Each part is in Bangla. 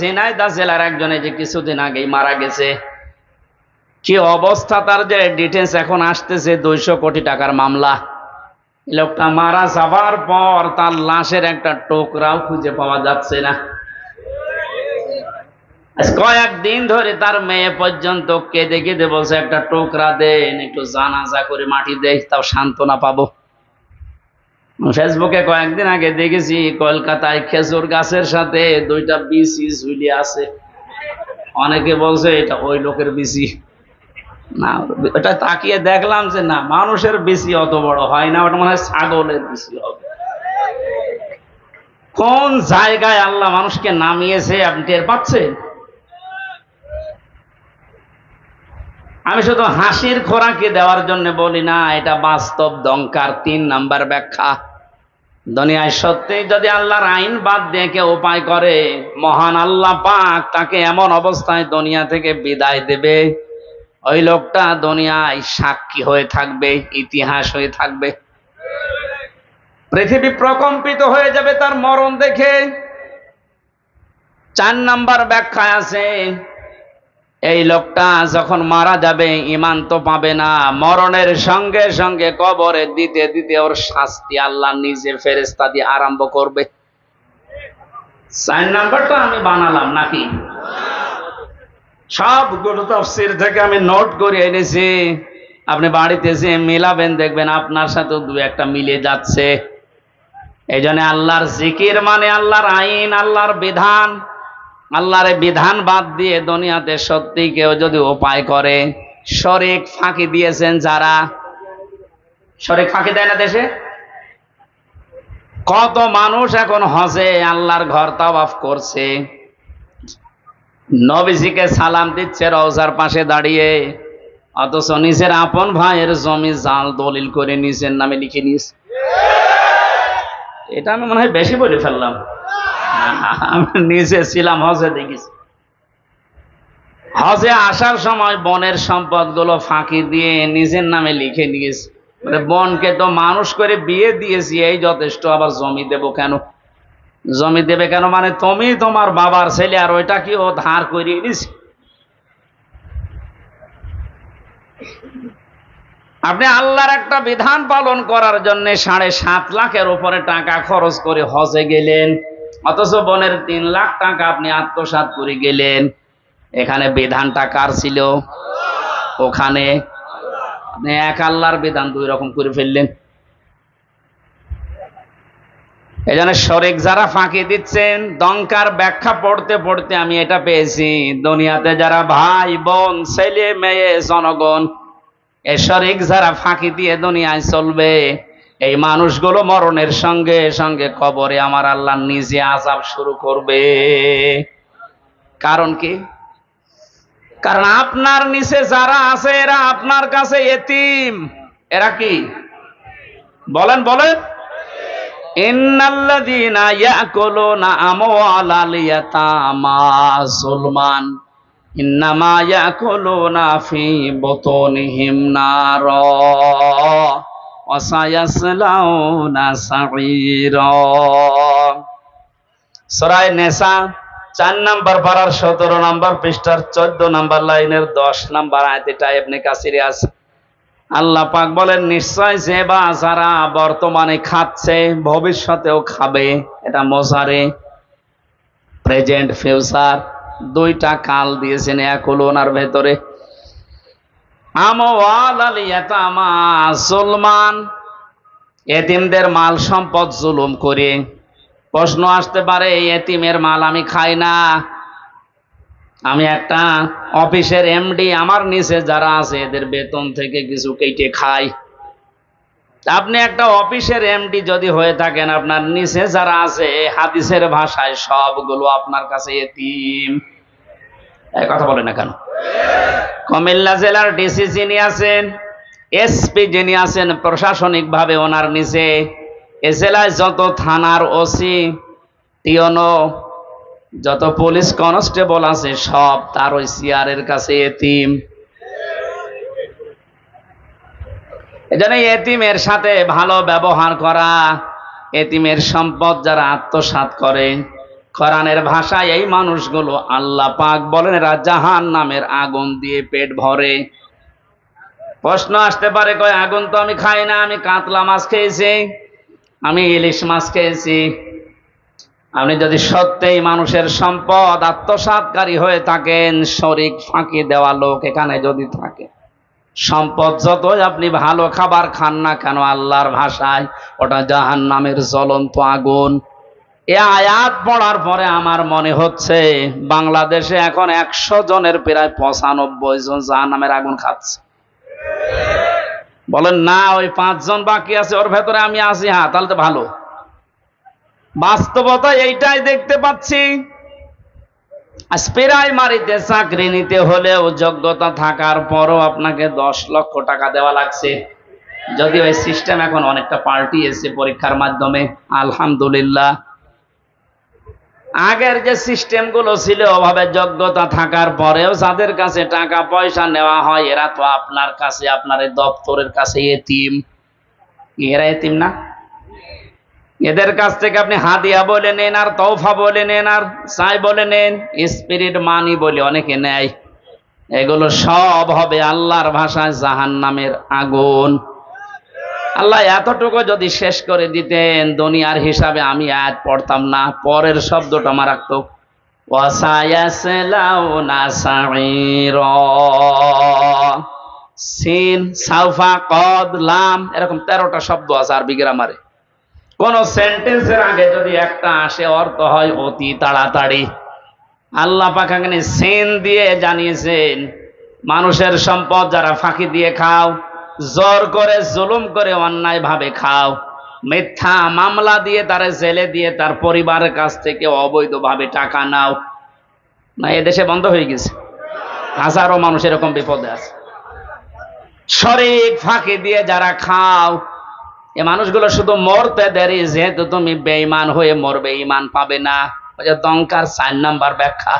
ঝিনাইদহ জেলার একজনে যে কিছুদিন আগেই মারা গেছে, কি অবস্থা তার, যে ডিটেলস এখন আসতেছে, 200 কোটি টাকার মামলা। লোকটা মারা যাবার পর তার লাশের একটা টুকরাও খুঁজে পাওয়া যাচ্ছে না। কয়েকদিন ধরে তার মেয়ে পর্যন্ত কেঁদে কেঁদে বলছে, একটা টুকরা দেন, একটু জানাজা করে মাটি দেই, তাও সান্ত্বনা পাবো। ফেসবুকে কয়েকদিন আগে দেখেছি কলকাতায় খেজুর গাছের সাথে 2টা বিচি ঝুলি আছে। অনেকে বলছে এটা ওই লোকের বিচি না, ওটা তাকিয়ে দেখলাম যে না, মানুষের বিচি অত বড় হয় না, ওটা মনে হয় ছাগলের বিচি হবে। কোন জায়গায় আল্লাহ মানুষকে নামিয়েছে আপনি টের পাচ্ছেন? আমি শুধু হাসির খোরাকি দেওয়ার জন্য বলি না, এটা বাস্তব দংকার। 3 নাম্বার ব্যাখ্যা, দুনিয়ায় সত্যি যদি আল্লাহর আইন বাদ দিয়ে কেউ উপায় করে, মহান আল্লাহ পাক তাকে এমন অবস্থায় দুনিয়া থেকে বিদায় দেবে, ওই লোকটা দুনিয়ায় সাক্ষী হয়ে থাকবে, ইতিহাস হয়ে থাকবে। পৃথিবী প্রকম্পিত হয়ে যাবে তার মরণ দেখে। 4 নাম্বার ব্যাখ্যা আছে, এই লোকটা যখন মারা যাবে ঈমান তো পাবে না, মরণের সঙ্গে সঙ্গে কবরে দিতে দিতে ওর শাস্তি আল্লাহ নিজে ফেরেশতা দিয়ে আরম্ভ করবে। 4 নাম্বারটা আমি বানালাম নাকি? সবগুলো তাফসীর থেকে আমি নোট করে এনেছি, আপনি বাড়িতে যে মিলাবেন দেখবেন আপনার সাথে 2-1টা মিলে যাচ্ছে। এই জন্য আল্লাহর জিকির মানে আল্লাহর আইন, আল্লাহর বিধান। আল্লাহর বিধান বাদ দিয়ে দুনিয়াতে সত্যি কেউ যদি উপায় করে, শরীক ফাঁকি দিয়েছেন যারা, শরীক ফাঁকি দেয় না দেশে? কত মানুষ এখন হজে আল্লাহর ঘর তাওয়াফ করছে, নবীজিকে সালাম দিচ্ছে রওজার পাশে দাঁড়িয়ে, অথচ নিজের আপন ভাইয়ের জমি জাল দলিল করে নিজের নামে লিখে নিয়েছে। এটা আমি মনে হয় বেশি বলে ফেললাম, আমি নিজে ছিলাম হজে, দেখেছি। হজে আসার সময় বনের সম্পদগুলো ফাঁকি দিয়ে নিজের নামে লিখে নিয়েছে। মানে বনকে তো মানুষ করে বিয়ে দিয়েছি, এই যথেষ্ট, আবার জমি দেব কেন? জমি দেবে কেন মানে তুমি তোমার বাবার ছেলে, আর ওইটা কি ও ধার করিয়ে দিছে? আপনি আল্লাহর একটা বিধান পালন করার জন্য 7.5 লাখের উপরে টাকা খরচ করে হজে গেলেন, অথচ বনের 3 লাখ টাকা আপনি আত্মসাৎ করে গেলেন। এখানে বিধানটা কার ছিল? ওখানে আপনি এক আল্লাহর বিধান 2 রকম করে ফেললেন। এই জন্য শরীক যারা ফাঁকি দিচ্ছেন, দংকার ব্যাখ্যা পড়তে পড়তে আমি এটা পেয়েছি, দুনিয়াতে যারা ভাই বোন ছেলে মেয়ে জনগণ, এই শরীক যারা ফাঁকি দিয়ে দুনিয়ায় চলবে, এই মানুষগুলো মরণের সঙ্গে সঙ্গে কবরে আমার আল্লাহ নিজে আযাব শুরু করবে। কারণ কি? কারণ আপনার নিচে যারা আছে এরা আপনার কাছে এতিম। এরা কি? বলেন বলেন। ইন্নাল্লাযীনা ইয়াকুলুনা আমওয়ালাল ইয়াতামা যুলমান ইন্নামা ইয়াকুলুনা ফি বুতুনিহিম নারা ওয়া সায়াসলাউনা সাঈরা। সূরা নিসা 4 নাম্বার পারার 17 নাম্বার পৃষ্ঠার 14 নাম্বার লাইনের 10 নাম্বার আয়াত, এটা ইবনে কাসিরে আছে। আল্লাহ পাক বলেন, নিশ্চয় যে বা যারা বর্তমানে খাচ্ছে ভবিষ্যতেও খাবে। এটা মোজারে, প্রেজেন্ট, ফিউচার, 2টা কাল দিয়েছেন ইয়াকুলুনার ভেতরে। আমওয়ালাল ইয়াতামা যুলমান, এতিমদের মাল সম্পদ জুলুম করে। প্রশ্ন আসতে পারে, এতিমের মাল আমি খাই না, আমি একটা অফিসের এমডি, আমার নিচে যারা আছে এদের বেতন থেকে কিছু কেটে খাই। আপনি একটা অফিসের এমডি যদি হয়ে থাকেন, আপনার নিচে যারা আছে হাদিসের ভাষায় সবগুলো আপনার কাছে এতিম। এই কথা বলে না কেন? কুমিল্লা জেলার ডিসি যিনি আছেন, এসপি যিনি আছেন প্রশাসনিক ভাবে, ওনার নিচে এ জেলায় যত থানার ওসি, টিওনো, যত পুলিশ কনস্টেবল আছে সব তার ওই সিআরের কাছে এতিম। এজন্য এতিমের সাথে ভালো ব্যবহার করা, এতিমের সম্পদ যারা আত্মসাৎ করে, কোরআনের ভাষায় এই মানুষগুলো আল্লাহ পাক বলেন এরা জাহান্নামের আগুন দিয়ে পেট ভরে। প্রশ্ন আসতে পারে, কয় আগুন তো আমি খাই না, আমি কাতলা মাছ খেয়েছি, আমি ইলিশ মাছ খেয়েছি। আপনি যদি সত্যিই মানুষের সম্পদ আত্মসাৎকারী হয়ে থাকেন, শরিক ফাঁকি দেওয়া লোক এখানে যদি থাকে, সম্পদ যতই আপনি ভালো খাবার খান না কেন, আল্লাহর ভাষায় ওটা জাহান্নামের জ্বলন্ত আগুন। এ আয়াত পড়ার পরে আমার মনে হচ্ছে বাংলাদেশে এখন 100 জনের প্রায় 95 জন জাহান্নামের আগুন খাচ্ছে। বলেন না, ওই 5 জন বাকি আছে, ওর ভেতরে আমি আছি। হ্যাঁ, তাহলে তো ভালো। বাস্তবতা এইটাই দেখতে পাচ্ছি। প্রাইমারিতে চাকরি নিতে হলেও যোগ্যতা থাকার পরও আপনাকে 10 লক্ষ টাকা দেওয়া লাগছে। যদি ওই সিস্টেম এখন অনেকটা পাল্টিয়েছে পরীক্ষার মাধ্যমে, আলহামদুলিল্লাহ। আগের যে সিস্টেম গুলো ছিল, ওভাবে যোগ্যতা থাকার পরেও যাদের কাছে টাকা পয়সা নেওয়া হয়, এরা তো আপনার কাছে, আপনার এই দপ্তরের কাছে এতিম। এরা এতিম না? এদের কাছ থেকে আপনি হাদিয়া বলে নেন, আর তৌফা বলে নেন, আর চাই বলে নেন, স্পিরিট মানি বলে অনেকে নেয়। এগুলো সব হবে আল্লাহর ভাষায় জাহান্নামের আগুন। আল্লাহ এতটুকু যদি শেষ করে দিতেন, দুনিয়ার হিসাবে আমি আয়াত পড়তাম না, পরের শব্দটা মারাত্মক। ওয়াসায়াসলাউনা সাঈরা, সিন, সাউফা, কদ, লাম, এরকম 13টা শব্দ আছে আরবি গ্রামারে। কোন সেন্টেন্সের আগে যদি একটা আসে, অর্থ হয় অতি তাড়াতাড়ি। আল্লাহ পাক এখানে সিন দিয়ে জানিয়েছেন, মানুষের সম্পদ যারা ফাঁকি দিয়ে খাও, জোর করে জুলুম করে অন্যায় ভাবে খাও, মিথ্যা মামলা দিয়ে তারা জেলে দিয়ে তার পরিবারের কাছ থেকে অবৈধভাবে টাকা নাও, না এদেশে বন্ধ হয়ে গেছে? হাজারো মানুষ এরকম বিপদে আছে। শরিক ফাঁকি দিয়ে যারা খাও, এ মানুষগুলো শুধু মরতে দেরি, যেহেতু তুমি বেঈমান হয়ে মরবে, ঈমান পাবে না। ওই যে দঙ্কার 4 নাম্বার ব্যাখ্যা।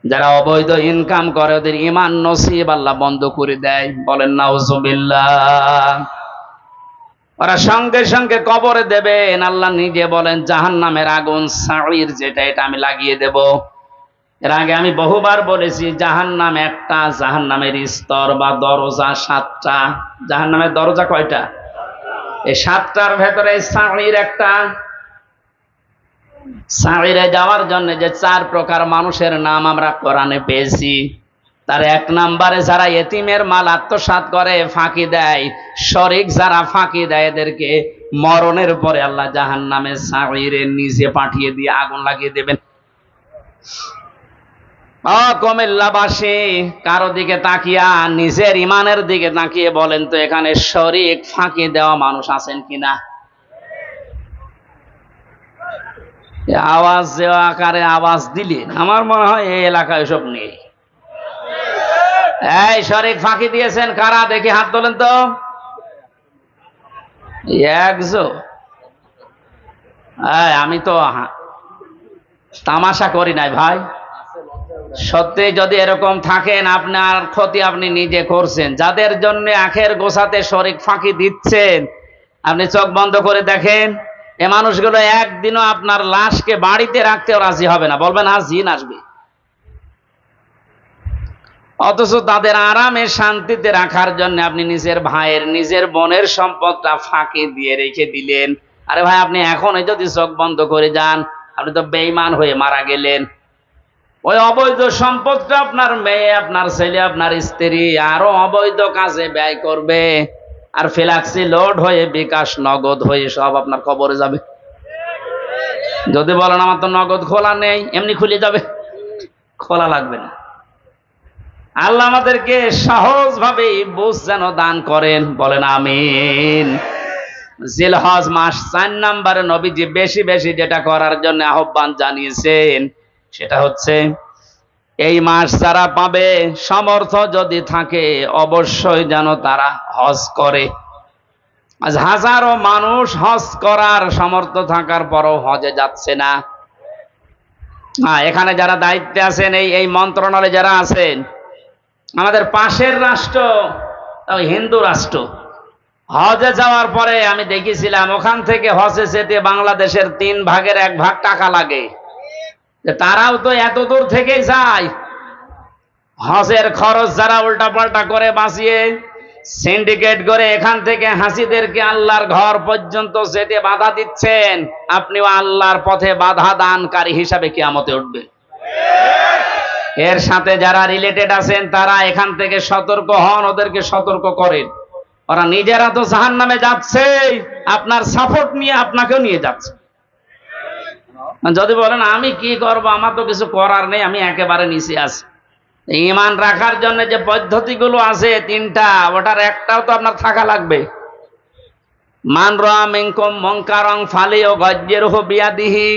যারা অবৈধ ইনকাম করে ওদের ঈমান নসিব আল্লাহ বন্ধ করে দেয়। বলেন নাউজুবিল্লাহ। ওরা সঙ্গে সঙ্গে কবরে দেবেন। আল্লাহ নিজে বলেন জাহান্নামের আগুন সাঈর, যেটা এটা আমি লাগিয়ে দেব। এর আগে আমি বহুবার বলেছি, জাহান্নাম একটা, জাহান্নামের স্তর বা দরজা 7টা। জাহান্নামের দরজা কয়টা? এই 7টার ভেতরে সাঈর একটা। সাঈরে যাওয়ার জন্য যে 4 প্রকার মানুষের নাম আমরা কোরআনে পেয়েছি, তার 1 নম্বরে যারা এতিমের মাল আত্মসাৎ করে, ফাঁকি দেয়, শরিক যারা ফাঁকি দেয়, এদেরকে মরণের পরে আল্লাহ জাহান্নামে সাঈরে নিজে পাঠিয়ে দিয়ে আগুন লাগিয়ে দেবেন। কুমিল্লাবাসী, কারো দিকে তাকিয়া, নিজের ইমানের দিকে তাকিয়ে বলেন তো, এখানে শরিক ফাঁকি দেওয়া মানুষ আছেন কিনা? আওয়াজ দেওয়া আকারে আওয়াজ দিলেন, আমার মনে হয় এই এলাকায় সব নেই। এই শরিক ফাঁকি দিয়েছেন কারা? দেখি হাত তোলেন তো। একজন। আমি তো তামাশা করি নাই ভাই। সত্যি যদি এরকম থাকেন, আপনার ক্ষতি আপনি নিজে করছেন। যাদের জন্য আখের গোছাতে শরিক ফাঁকি দিচ্ছেন, আপনি চোখ বন্ধ করে দেখেন, এ মানুষগুলো একদিনও আপনার লাশকে বাড়িতে রাখতেও রাজি হবে না, বলবেন আজ জিন আসবে। অথচ তাদের আরামে শান্তিতে রাখার জন্য আপনি নিজের ভাইয়ের, নিজের বোনের সম্পদটা ফাঁকি দিয়ে রেখে দিলেন। আরে ভাই, আপনি এখনই যদি চোখ বন্ধ করে যান, আপনি তো বেঈমান হয়ে মারা গেলেন। ওই অবৈধ সম্পদটা আপনার মেয়ে, আপনার ছেলে, আপনার স্ত্রী আরো অবৈধ কাজে ব্যয় করবে, আর ফ্ল্যাক্সি লোড হয়ে, বিকাশ নগদ হয়ে সব আপনার কবরে যাবে। যদি বলেন আমার তো নগদ খোলা নেই, এমনি খুলে যাবে, খোলা লাগবে না। আল্লাহ আমাদেরকে সহজভাবে বুঝ যেন দান করেন, বলেন আমিন। জিলহজ মাস 4 নম্বরে নবীজি বেশি বেশি যেটা করার জন্য আহ্বান জানিয়েছেন, সেটা হচ্ছে এই মাস যারা পাবে, সামর্থ্য যদি থাকে, অবশ্যই যেন তারা হজ করে। আজ হাজারো মানুষ হজ করার সামর্থ্য থাকার পরও হজে যাচ্ছে না। এখানে যারা দায়িত্বে আছেন, এই মন্ত্রণালয়ে যারা আছেন, আমাদের পাশের রাষ্ট্র হিন্দু রাষ্ট্র, হজে যাওয়ার পরে আমি দেখেছিলাম ওখান থেকে হজে যেতে বাংলাদেশের 1/3 টাকা লাগে। তারাও তো এত দূর থেকে যায়, হজের খরচ যারা উল্টাপাল্টা করে বাঁচিয়ে সিন্ডিকেট করে এখান থেকে হাসিদেরকে আল্লাহর ঘর পর্যন্ত যেতে বাধা দিচ্ছেন, আপনিও আল্লাহর পথে বাধা দানকারী হিসাবে কিয়ামতে উঠবেন। এর সাথে যারা রিলেটেড আছেন তারা এখান থেকে সতর্ক হন, ওদেরকে সতর্ক করেন। ওরা নিজেরা তো জাহান্নামে যাচ্ছে, আপনার সাপোর্ট নিয়ে আপনাকেও নিয়ে যাচ্ছে। যদি বলেন আমি কি করব, আমার তো কিছু করার নেই, আমি একেবারে নিচে আছি, ঈমান রাখার জন্য যে পদ্ধতিগুলো আছে 3টা, ওটার একটাও তো আপনার থাকা লাগবে। মান রাআ মিনকুম মুনকারান ফালিয়ুগায়্যিরহু বিয়াদিহি,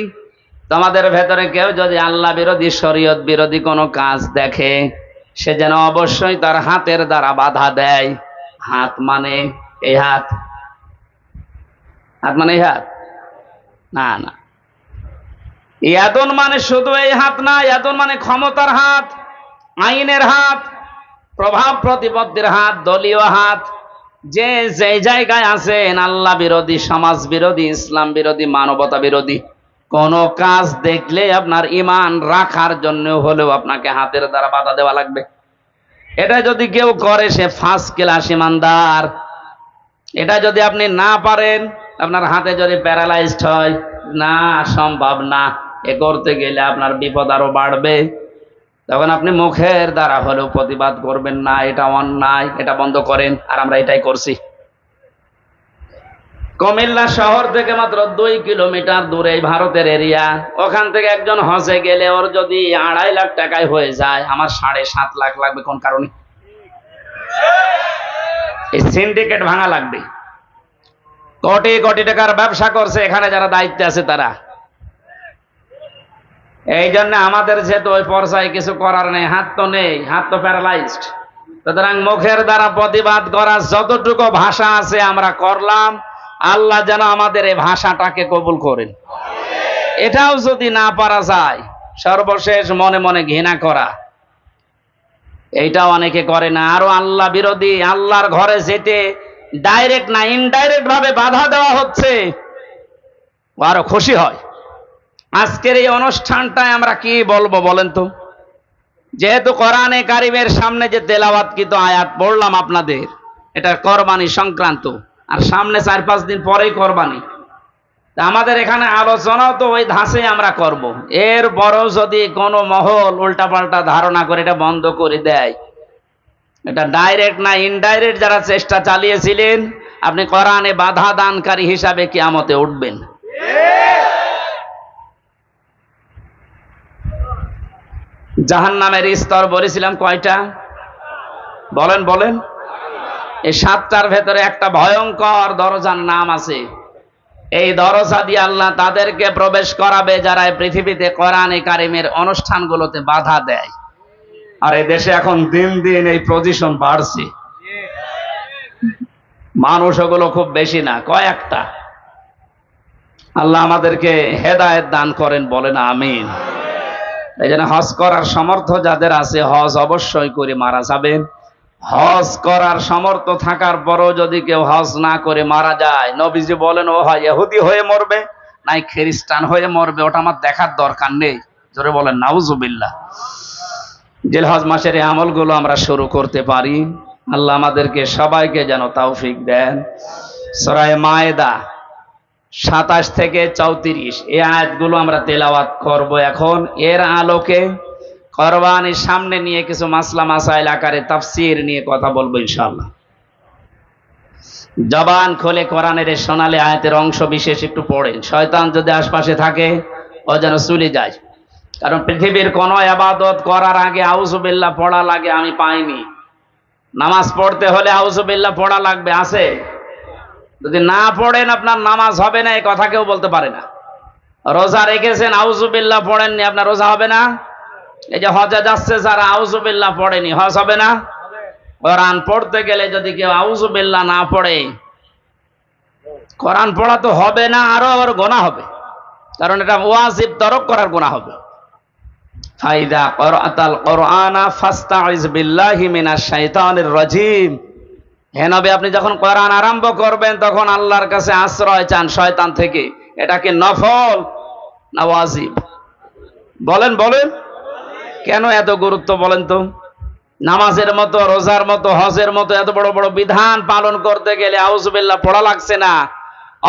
তোমাদের ভেতরে কেউ যদি আল্লাহ বিরোধী শরীয়ত বিরোধী কোনো কাজ দেখে, সে যেন অবশ্যই তার হাতের দ্বারা বাধা দেয়। হাত মানে এই হাত, হাত মানে এই হাত না, না, ইয়াদুন মানে শুধু এই হাত না, ইয়াদুন মানে ক্ষমতার হাত, আইনের হাত, প্রভাব প্রতিপত্তির হাত, দলীয় হাত। যে যেই জায়গায় আছেন আল্লাহ বিরোধী, সমাজ বিরোধী, ইসলাম বিরোধী, মানবতা বিরোধী কোন কাজ দেখলে আপনার ঈমান রাখার জন্য হলেও আপনাকে হাতের দ্বারা বাধা দেওয়া লাগবে। এটা যদি কেউ করে সে ফার্স্ট ক্লাস ঈমানদার। এটা যদি আপনি না পারেন, আপনার হাতে যদি প্যারালাইজড হয়, না সম্ভব না, এ করতে গেলে আপনার বিপদ আরো বাড়বে, তখন আপনি মুখের দ্বারা হলেও প্রতিবাদ করবেন, না এটা অন্যায়, এটা বন্ধ করেন। আর আমরা এটাই করছি। কুমিল্লা শহর থেকে মাত্র 2 কিলোমিটার দূরে ভারতের এরিয়া, ওখান থেকে একজন হজে গেলে ওর যদি 2.5 লাখ টাকায় হয়ে যায়, আমার 7.5 লাখ লাগবে। কোন কারণে? এই সিন্ডিকেট ভাঙা লাগবে। কোটি কোটি টাকার ব্যবসা করছে এখানে যারা দায়িত্বে আছে তারা। এই জন্য আমাদের যেহেতু ওই পর্যায়ে কিছু করার নেই, হাত তো নেই, হাত তো প্যারালাইজড। সুতরাং মুখের দ্বারা প্রতিবাদ করার যতটুকু ভাষা আছে আমরা করলাম। আল্লাহ যেন আমাদের এই ভাষাটাকে কবুল করেন। এটাও যদি না পারা যায়, সর্বশেষ মনে মনে ঘৃণা করা, এইটাও অনেকে করে না। আরো আল্লাহ বিরোধী, আল্লাহর ঘরে যেতে ডাইরেক্ট না ইনডাইরেক্ট ভাবে বাধা দেওয়া হচ্ছে, ও আরো খুশি হয়। আজকের এই অনুষ্ঠানটায় আমরা কি বলবো বলেন তো? যেহেতু কোরআনে কারিমের সামনে যে তেলাওয়াতকৃত আয়াত পড়লাম আপনাদের, এটা কোরবানি সংক্রান্ত, আর সামনে 4-5 দিন পরেই কোরবানি। আমাদের এখানে আলোচনাও তো ওই ধাঁচে আমরা করব। এরপরও যদি কোনো মহল উল্টাপাল্টা ধারণা করে এটা বন্ধ করে দেয়, এটা ডাইরেক্ট না ইনডাইরেক্ট যারা চেষ্টা চালিয়েছিলেন, আপনি কোরআনে বাধা দানকারী হিসাবে কিয়ামতে উঠবেন। জাহান্নামের স্তর বলেছিলাম কয়টা? বলেন বলেন। এই 7টার ভেতরে একটা ভয়ঙ্কর দরজার নাম আছে। এই দরজা দিয়ে আল্লাহ তাদেরকে প্রবেশ করাবে যারা এই পৃথিবীতে কোরআনে কারিমের অনুষ্ঠানগুলোতে বাধা দেয়। আর এই দেশে এখন দিন দিন এই পজিশন বাড়ছে। মানুষ ওগুলো খুব বেশি না, কয়েকটা। আল্লাহ আমাদেরকে হেদায়েত দান করেন, বলেন আমিন। এই জন্য হজ করার সামর্থ্য যাদের আছে হজ অবশ্যই করে মারা যাবেন। হজ করার সামর্থ্য থাকার পরও যদি কেউ হজ না করে মারা যায়, নবীজি বলেন ও হয় ইহুদি হয়ে মরবে নাই খ্রিস্টান হয়ে মরবে, ওটা আমার দেখার দরকার নেই। জোরে বলেন নাউজুবিল্লাহ। জিলহজ মাসের এই আমলগুলো আমরা শুরু করতে পারি। আল্লাহ আমাদেরকে সবাইকে যেন তৌফিক দেন। সূরা মায়েদা 27 থেকে 34 এই আয়াতগুলো আমরা তেলাওয়াত করব এখন। এর আলোকে কোরবানির সামনে নিয়ে কিছু মাসলা মাসাইল আকারে তাফসীর নিয়ে কথা বলবো ইনশাআল্লাহ। জবান খুলে কোরআনের এই সোনালী আয়াতের অংশ বিশেষ একটু পড়েন। শয়তান যদি আশপাশে থাকে ও যেন চলে যায়। কারণ পৃথিবীর কোনো ইবাদত করার আগে আউযুবিল্লাহ পড়া লাগে আমি পাইনি। নামাজ পড়তে হলে আউযুবিল্লাহ পড়া লাগবে, আছে? যদি না পড়েন আপনার নামাজ হবে না, এই কথা কেউ বলতে পারে না। রোজা রেখেছেন আউযুবিল্লাহ পড়েননি, আপনার রোজা হবে না। এই যে হজে যাচ্ছে যারা আউযুবিল্লাহ পড়েনি, হজ হবে না। কোরআন পড়তে গেলে যদি কেউ আউযুবিল্লাহ না পড়ে, কোরআন পড়া তো হবে না, আরো আবার গুনাহ হবে। কারণ এটা ওয়াজিব তরক করার গুনাহ হবে। ফাইদা ক্বরাতাল কুরআনা ফাস্তাইজ বিল্লাহি মিনাশ শাইতানির রাজিম। হে নবী, আপনি যখন কোরআন আরম্ভ করবেন তখন আল্লাহর কাছে আশ্রয় চান শয়তান থেকে। এটা কি নফল না ওয়াজিব? বলেন বলেন, কেন এত গুরুত্ব বলেন তো? নামাজের মতো, রোজার মতো, হজের মতো এত বড় বড় বিধান পালন করতে গেলে আউযুবিল্লাহ পড়া লাগছে না,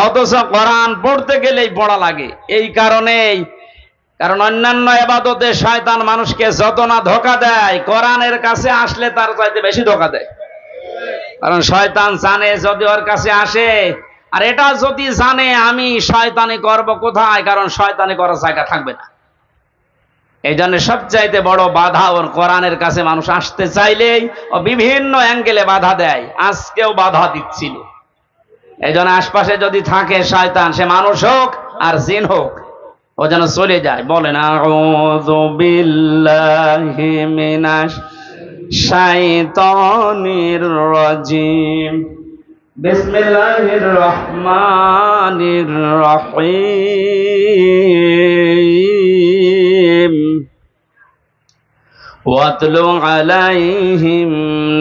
অথচ কোরআন পড়তে গেলেই পড়া লাগে। এই কারণেই, কারণ অন্যান্য ইবাদতে শয়তান মানুষকে যত না ধোঁকা দেয়, কোরআনের কাছে আসলে তার চাইতে বেশি ধোঁকা দেয়। কারণ শয়তান জানে যদি ওর কাছে আসে, আর এটা যদি জানে আমি শয়তানি করব কোথায়, কারণ শয়তানি করার জায়গা থাকবে না। এই জন্য সবচাইতে বড় বাধা ওর কোরআনের কাছে মানুষ আসতে চাইলেই ও বিভিন্ন অ্যাঙ্গেলে বাধা দেয়। আজকেও বাধা দিচ্ছিল। এই জন্য আশপাশে যদি থাকে শয়তান, সে মানুষ হোক আর জিন হোক, ও যেন চলে যায়। বলেন আউযু বিল্লাহি মিনাশ শাইতানির রাজিম, বিসমিল্লাহির রহমানির রহিম। ওয়াতলু আলাইহিম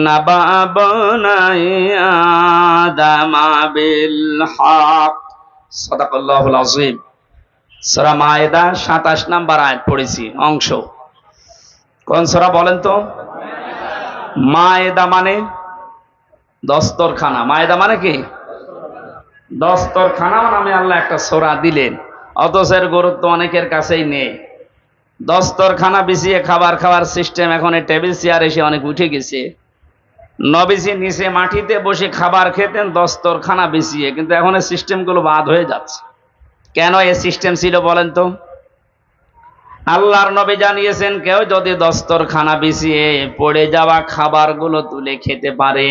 নাবা বনাই আদম বিল হক। সাদাকাল্লাহুল আযীম। সূরা মায়েদা 27 নম্বর আয়াত পড়েছি অংশ। কোন সূরা বলেন তো? মায়েদা মানে দস্তরখানা। মায়েদা মানে কি? দস্তরখানা নামে আল্লাহ একটা সূরা দিলেন, অথচ এর গুরুত্ব অনেকের কাছেই নেই। দস্তরখানা বিছিয়ে খাবার খাওয়ার সিস্টেম এখন এই টেবিল চেয়ার এসে অনেক উঠে গেছে। নবীজি নিচে মাটিতে বসে খাবার খেতেন দস্তরখানা বিছিয়ে, কিন্তু এখন এই সিস্টেমগুলো বাদ হয়ে যাচ্ছে। কেন এই সিস্টেম ছিল বলেন তো? আল্লাহর নবী জানিয়েছেন, কেউ যদি দস্তরখানা বিছিয়ে পড়ে যাওয়া খাবারগুলো তুলে খেতে পারে,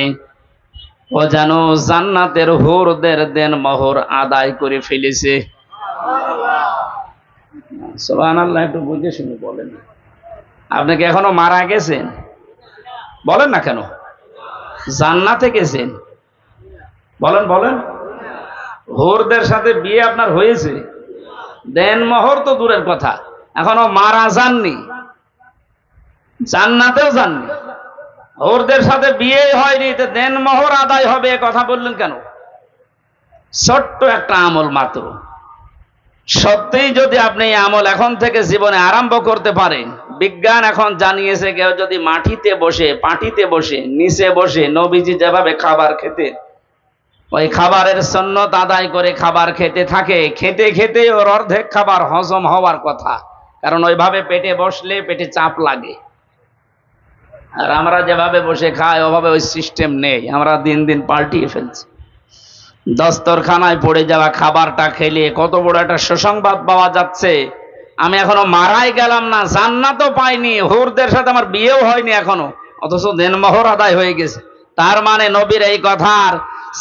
ও যেন জান্নাতের হুরদের দেন মোহর আদায় করে ফেলেছে। সুবহানাল্লাহ। একটু বুঝে শুনে বলেন। আপনি কি এখনো মারা গেছেন? বলেন না কেন? জান্নাতে গেছেন? বলেন বলেন। হুরদের সাথে বিয়ে আপনার হয়েছে? দেন মোহর তো দূরের কথা, এখনো মারা যাননি, জান্নাতেও যাননি, হুরদের সাথে বিয়ে হয়নি, তো দেন মোহর আদায় হবে এ কথা বললেন কেন? ছোট্ট একটা আমল মাত্র। সত্যিই যদি আপনি এই আমল এখন থেকে জীবনে আরম্ভ করতে পারেন, বিজ্ঞান এখন জানিয়েছে কেউ যদি মাটিতে বসে, পাটিতে বসে, নিচে বসে নবীজি যেভাবে খাবার খেতেন, ওই খাবারের সুন্নত আদায় করে খাবার খেতে থাকে, খেতে খেতে ওর অর্ধেক খাবার হজম হওয়ার কথা। কারণ ওইভাবে পেটে বসলে পেটে চাপ লাগে। আর আমরা যেভাবে বসে খাই ওভাবে ওই সিস্টেম নেই, আমরা দিন দিন পাল্টিয়ে ফেলছি। দস্তরখানায় পড়ে যাওয়া খাবারটা খেলে কত বড় একটা সুসংবাদ পাওয়া যাচ্ছে। আমি এখনো মারাই গেলাম না, জান্নাতও পাইনি, হুরদের সাথে আমার বিয়েও হয়নি এখনো, অথচ দেনমোহর আদায় হয়ে গেছে। তার মানে নবীর এই কথার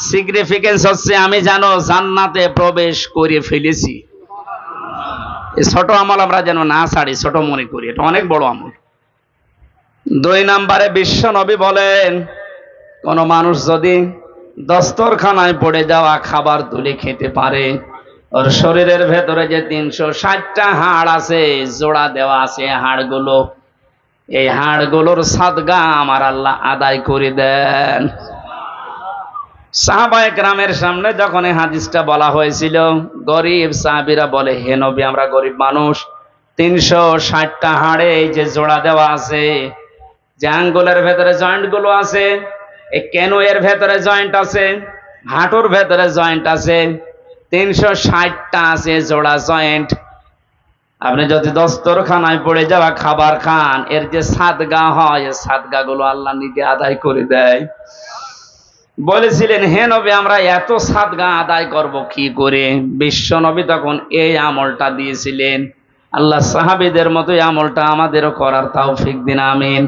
সিগনিফিকেন্স হচ্ছে আমি যেন জান্নাতে প্রবেশ করে ফেলেছি। এই ছোট আমল আমরা যেন না ছাড়ি, ছোট মনে করি, এটা অনেক বড় আমল। 2 নম্বরে বিশ্ব নবী বলেন, কোন মানুষ যদি দস্তরখানায় পড়ে যাওয়া খাবার তুলে খেতে পারে, ওর শরীরের ভেতরে যে 360টা হাড় আছে, জোড়া দেওয়া আছে হাড়গুলো, এই হাড়গুলোর সাদগা আমার আল্লাহ আদায় করে দেন। সাহাবায়ে কেরামের সামনে যখন এই হাদিসটা বলা হয়েছিল, গরিব সাহাবীরা বলে, হে নবী, আমরা গরিব মানুষ, 360টা হাড়ে এই যে জোড়া দেওয়া আছে, যে আঙ্গুলের ভেতরে জয়েন্ট গুলো আছে, এই কেনুয়ের ভেতরে জয়েন্ট আছে, হাঁটুর ভেতরে জয়েন্ট আছে, 360টা আছে জোড়া জয়েন্ট। আপনি যদি দস্তরখানায় পড়ে যাওয়া খাবার খান, এর যে সাদগা হয়, এই সাদগা গুলো আল্লাহ নিজে আদায় করে দেয়। বলেছিলেন, হে নবী, আমরা এত সাদগা আদায় করব কি করে? বিশ্ব নবী তখন এই আমলটা দিয়েছিলেন। আল্লাহ সাহাবীদের মতো এই আমলটা আমাদেরও করার তৌফিক দিন, আমিন।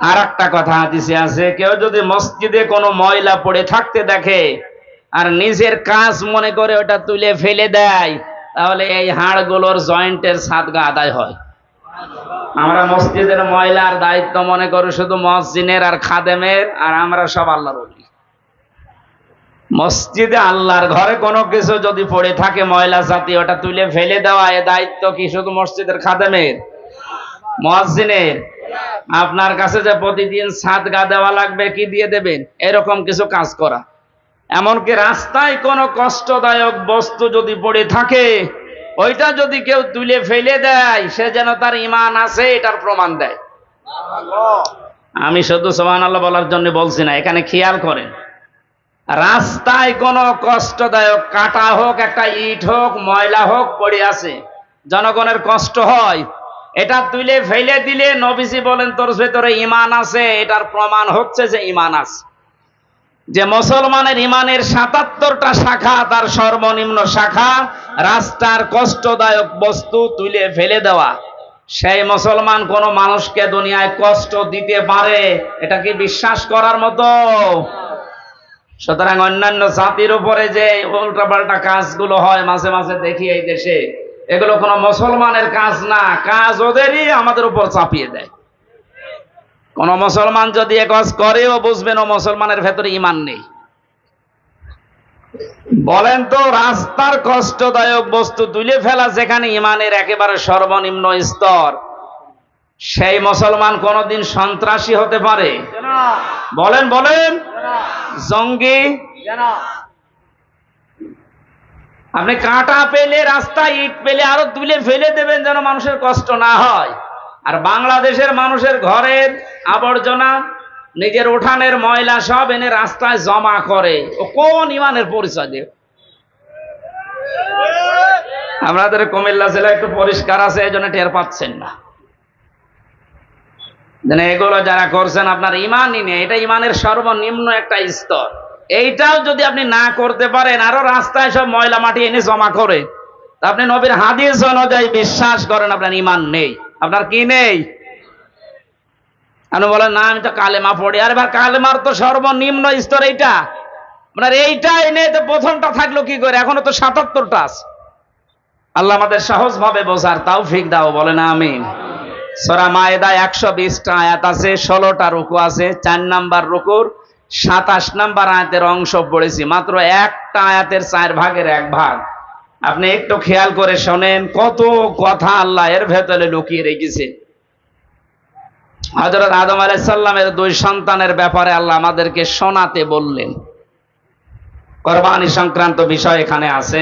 আর একটা কথা হাদিসে আছে, কেউ যদি মসজিদে কোনো ময়লা পড়ে থাকতে দেখে আর নিজের কাজ মনে করে ওটা তুলে ফেলে দেয়, তাহলে এই হাড়গুলোর জয়েন্টের সাদগা আদায় হয়। আমরা মসজিদের ময়লার দায়িত্ব মনে করি শুধু মসজিদের আর খাদেমের, আর আমরা সব আল্লাহর ওলি। মসজিদে আল্লাহর ঘরে কোনো কিছু যদি পড়ে থাকে ময়লা জাতীয়, ওটা তুলে ফেলে দেওয়া, এ দায়িত্ব কি শুধু মসজিদের খাদেমের, মুয়াজ্জিনের? আপনার কাছে যে প্রতিদিন সাদকা দেওয়া লাগবে, কি দিয়ে দেবেন? এরকম কিছু কাজ করা। এমনকি রাস্তায় কোনো কষ্টদায়ক বস্তু যদি পড়ে থাকে, ওইটা যদি কেউ তুলে ফেলে দেয়, সে যেন তার ঈমান আছে এটার প্রমাণ দেয়। আমি শুধু সুবহানাল্লাহ বলার জন্য বলছি না, এখানে খেয়াল করেন। রাস্তায় কোনো কষ্টদায়ক কাটা হোক, একটা ইট হোক, ময়লা হোক পড়ে আছে, জনগণের কষ্ট হয়, এটা তুলে ফেলে দিলে নবীজি বলেন তোর ভেতরে ঈমান আছে, এটার প্রমাণ হচ্ছে যে ঈমান আছে। যে মুসলমানের ঈমানের ৭৭টা শাখা, তার সর্বনিম্ন শাখা রাস্তার কষ্টদায়ক বস্তু তুলে ফেলে দেওয়া। সেই মুসলমান কোন মানুষকে দুনিয়ায় কষ্ট দিতে পারে, এটা কি বিশ্বাস করার মতো? সুতরাং অন্যান্য জাতির উপরে যে উল্টাপাল্টা কাজগুলো হয় মাঝে মাঝে দেখি এই দেশে, এগুলো কোনো মুসলমানের কাজ না, কাজ ওদেরই আমাদের উপর চাপিয়ে দেয়। কোন মুসলমান যদি এ কাজ করেও বুঝবেন ও মুসলমানের ভেতরে ঈমান নেই। বলেন তো, রাস্তার কষ্টদায়ক বস্তু তুলে ফেলা যেখানে ঈমানের একেবারে সর্বনিম্ন স্তর, সেই মুসলমান কোনদিন সন্ত্রাসী হতে পারে? বলেন বলেন, জঙ্গি? আপনি কাঁটা পেলে, রাস্তায় ইট পেলে আরো তুলে ফেলে দেবেন যেন মানুষের কষ্ট না হয়। আর বাংলাদেশের মানুষের ঘরের আবর্জনা, নিজের উঠানের ময়লা সব এনে রাস্তায় জমা করে, ও কোন ঈমানের পরিচয় দেয়? আমাদের কুমিল্লা জেলা একটু পরিষ্কার আছে, এই জন্য টের পাচ্ছেন না। এগুলো যারা করছেন আপনার ঈমানই নেই, এটা ঈমানের সর্বনিম্ন একটা স্তর। এইটাও যদি আপনি না করতে পারেন, আরো রাস্তায় সব ময়লা মাটি এনে জমা করে, আপনি নবীর হাদিস অনুযায়ী বিশ্বাস করেন আপনার ঈমান নেই। আপনার কি নেই? আপনি বলেন না আমি তো কালেমা পড়ি। আরে ভাই, কালেমার তো সর্বনিম্ন স্তর এইটা, আপনার এইটাই নেই তো প্রথমটা থাকলো কি করে? এখনো তো ৭৭টা আছে। আল্লাহ আমাদের সহজ ভাবে বোঝার তৌফিক দাও, বলেন আমিন। সূরা মায়েদায় ১২০টা আয়াত আছে, ১৬টা রুকু আছে। ৪ নাম্বার রুকুর ২৭ নাম্বার আয়াতের অংশ পড়েছি, মাত্র একটা আয়াতের ৪ ভাগের ১ ভাগ। আপনি একটু খেয়াল করে শোনেন, কত কথা আল্লাহ এর ভেতরে লুকিয়ে রেখেছে। হযরত আদম আলাইহিস সালামের ২ সন্তানের ব্যাপারে আল্লাহ আমাদেরকে শোনাতে বললেন। কুরবানি সংক্রান্ত বিষয় এখানে আছে।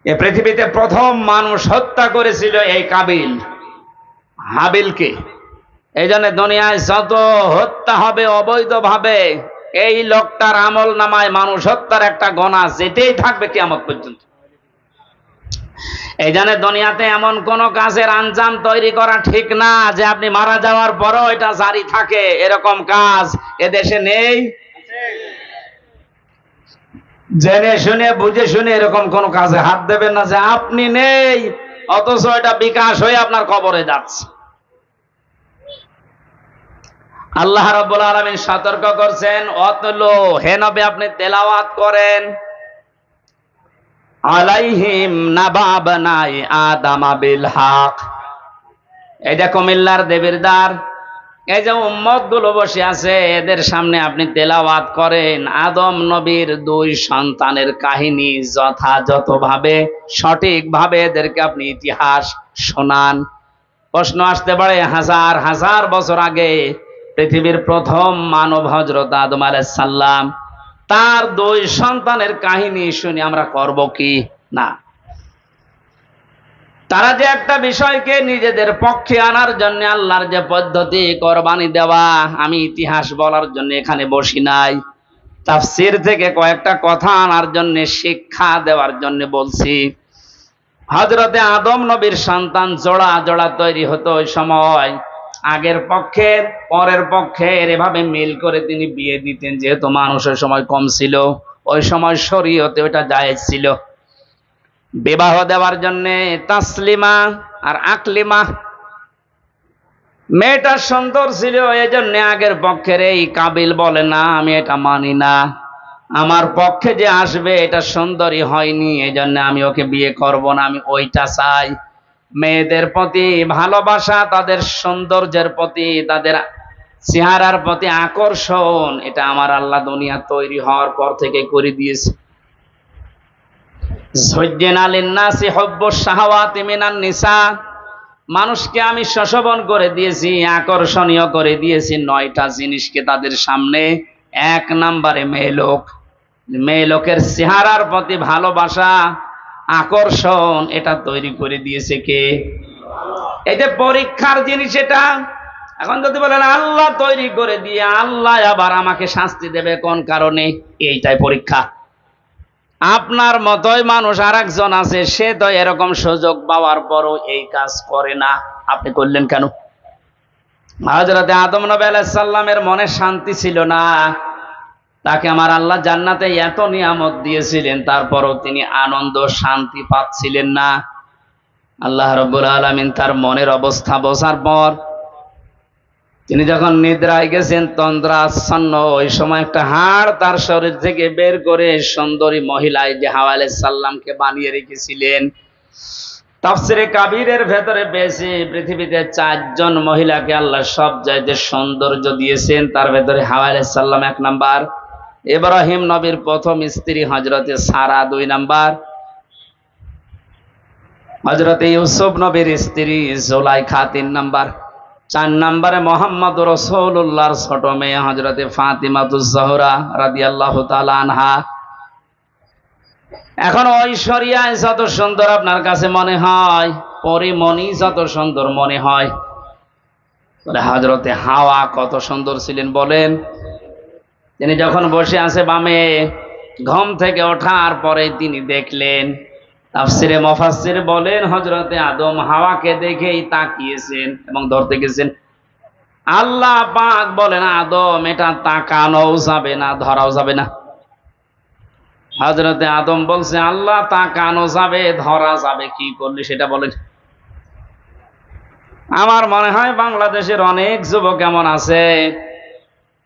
এই পৃথিবীতে প্রথম মানুষ হত্যা করেছিল এই কাবিল, হাবিলকে। এই জন্য দুনিয়ায় যত হত্যা হবে অবৈধভাবে, এই লোকটার আমল নামায় মানুষ হত্যার একটা গোনা যেতেই থাকবে কিয়ামত পর্যন্ত। এই জন্য দুনিয়াতে এমন কোন কাজের আঞ্জাম তৈরি করা ঠিক না যে আপনি মারা যাওয়ার পরও এটা জারি থাকে, এরকম কাজ এদেশে নেই। জেনে শুনে বুঝে শুনে এরকম কোন কাজে হাত দেবেন না যে আপনি নেই, অথচ এটা বিকাশ হয়ে আপনার কবরে যাচ্ছে। আল্লাহ রাব্বুল আলামিন সতর্ক করছেন, অতলো হে নবী আপনি তেলাওয়াত করেন, আলাইহিম নাবা বানাই আদম বিল হক। এই যে কুমিল্লার দেবীর দ্বার, এই যে উম্মত গুলো বসে আছে, এদের সামনে আপনি তেলাওয়াত করেন আদম নবীর ২ সন্তানের কাহিনী, যথাযথভাবে সঠিকভাবে এদেরকে আপনি ইতিহাস শোনান। প্রশ্ন আসতে পারে, হাজার হাজার বছর আগে পৃথিবীর প্রথম মানব হযরত আদম আলাইহিস সালাম, তার ২ সন্তানের কাহিনী শুনে আমরা করব কি না? তারা যে একটা বিষয়কে নিজেদের পক্ষে আনার জন্য আল্লাহর যে পদ্ধতি কোরবানি দেওয়া, আমি ইতিহাস বলার জন্য এখানে বসি নাই, তাফসীর থেকে কয়েকটা কথা আনার জন্য, শিক্ষা দেওয়ার জন্য বলছি। হযরতে আদম নবীর সন্তান জোড়া জোড়া তৈরি হতো ওই সময়। আগের পক্ষের পরের পক্ষের এভাবে মিল করে তিনি বিয়ে দিতেন, যেহেতু মানুষের সময় কম ছিল, ওই সময় শরীয়তে ওটা জায়েজ ছিল। বিবাহ দেওয়ার জন্য তাসলিমা আর আকলিমা, মেয়েটা সুন্দর ছিল, এই জন্য আগের পক্ষের এই কাবিল বলে না আমি এটা মানি না, আমার পক্ষে যে আসবে এটা সুন্দরী হয়নি, এই জন্য আমি ওকে বিয়ে করব না, আমি ওইটা চাই। মেয়েদের প্রতি ভালোবাসা, তাদের সৌন্দর্যের প্রতি, তাদের চেহারার প্রতি আকর্ষণ, এটা আমার আল্লাহ দুনিয়া তৈরি হওয়ার পর থেকে করে দিয়েছে। যুজ্জিনা লিন্নাসি হুব্বুশ শাহাওয়াতি মিনান নিসা, মানুষকে আমি শোষণ করে দিয়েছি, আকর্ষণীয় করে দিয়েছি 9টা জিনিসকে তাদের সামনে। 1 নম্বরে মেয়ে লোকের চেহারার প্রতি ভালোবাসা, আকর্ষণ, এটা তৈরি করে দিয়েছে কে? এই যে পরীক্ষার জিনিস এটা। এখন যদি বলেন আল্লাহ তৈরি করে দিয়ে আল্লাহ আবার আমাকে শাস্তি দেবে কোন কারণে, এইটাই পরীক্ষা। আপনার মতোই মানুষ আর একজন আছে, সে তো এরকম সুযোগ পাওয়ার পরও এই কাজ করে না, আপনি করলেন কেন? হযরতে আদম নবী আলাইহিস সালামের মনে শান্তি ছিল না, তাকে আমার আল্লাহ জান্নাতে এত নিয়ামত দিয়েছিলেন, তারপরও তিনি আনন্দ শান্তি পাচ্ছিলেন না। আল্লাহ রাব্বুল আলামিন তার মনের অবস্থা বোঝার পর তিনি যখন নিদ্রায় গেছেন, তন্দ্রাচ্ছন্ন, ওই সময় একটা হাড় তার শরীর থেকে বের করে সুন্দরী মহিলায় যে হাওয়া আলাইহিস সালামকে বানিয়ে রেখেছিলেন। তাফসিরে কাবীরের ভেতরে পেয়েছি পৃথিবীতে 4 জন মহিলাকে আল্লাহ সবচাইতে সৌন্দর্য দিয়েছেন, তার ভেতরে হাওয়া আলাইহিস সালাম 1 নাম্বার, ইব্রাহিম নবীর প্রথম স্ত্রী হযরতে সারা 2 নাম্বার, হযরতে ইউসুফ নবীর স্ত্রী জুলাইখা 3 নাম্বার, 4 নম্বরে মোহাম্মদ রাসূলুল্লাহর ছোট মেয়ে হযরতে ফাতিমাতুজ জোহরা রাদিয়াল্লাহু তাআলা আনহা। এখন ঐশ্বরিয়ায় যত সুন্দর আপনার কাছে মনে হয়, পরিমণি যত সুন্দর মনে হয়, বলে হযরতে হাওয়া কত সুন্দর ছিলেন বলেন। তিনি যখন বসে আছে বামে, ঘুম থেকে ওঠার পরে তিনি দেখলেন, তাফসিরে মুফাসসির বলেন হযরতে আদম হাওয়াকে দেখেই তাকিয়েছেন এবং ধরতে গেছেন। আল্লাহ পাক বলেন, আদম এটা তাকানোও যাবে না, ধরাও যাবে না। হযরতে আদম বলছে, আল্লাহ তাকানো যাবে, ধরা যাবে, কি করলে সেটা বলেন। আমার মনে হয় বাংলাদেশের অনেক যুবক এমন আছে,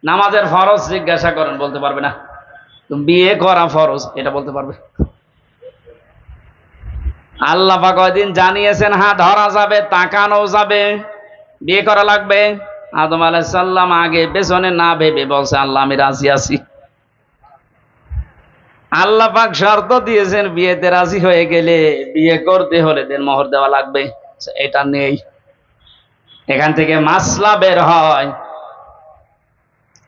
নামাজের ফরজ জিজ্ঞাসা করেন বলতে পারবে না, বিয়ে করা ফরজ এটা বলতে পারবে। আল্লাহ পাক কয়দিন জানিয়েছেন, হ্যাঁ ধরা যাবে, তাকানো যাবে, বিয়ে করা লাগবে। আদম আলাইহিস সালাম আগে পেছনে না ভেবে বলছে, আল্লাহ আমি রাজি আছি। আল্লাহ পাক শর্ত দিয়েছেন, বিয়েতে রাজি হয়ে গেলে বিয়ে করতে হলে দেনমোহর দেওয়া লাগবে, এটা নেই। এখান থেকে মাসলা বের হয়,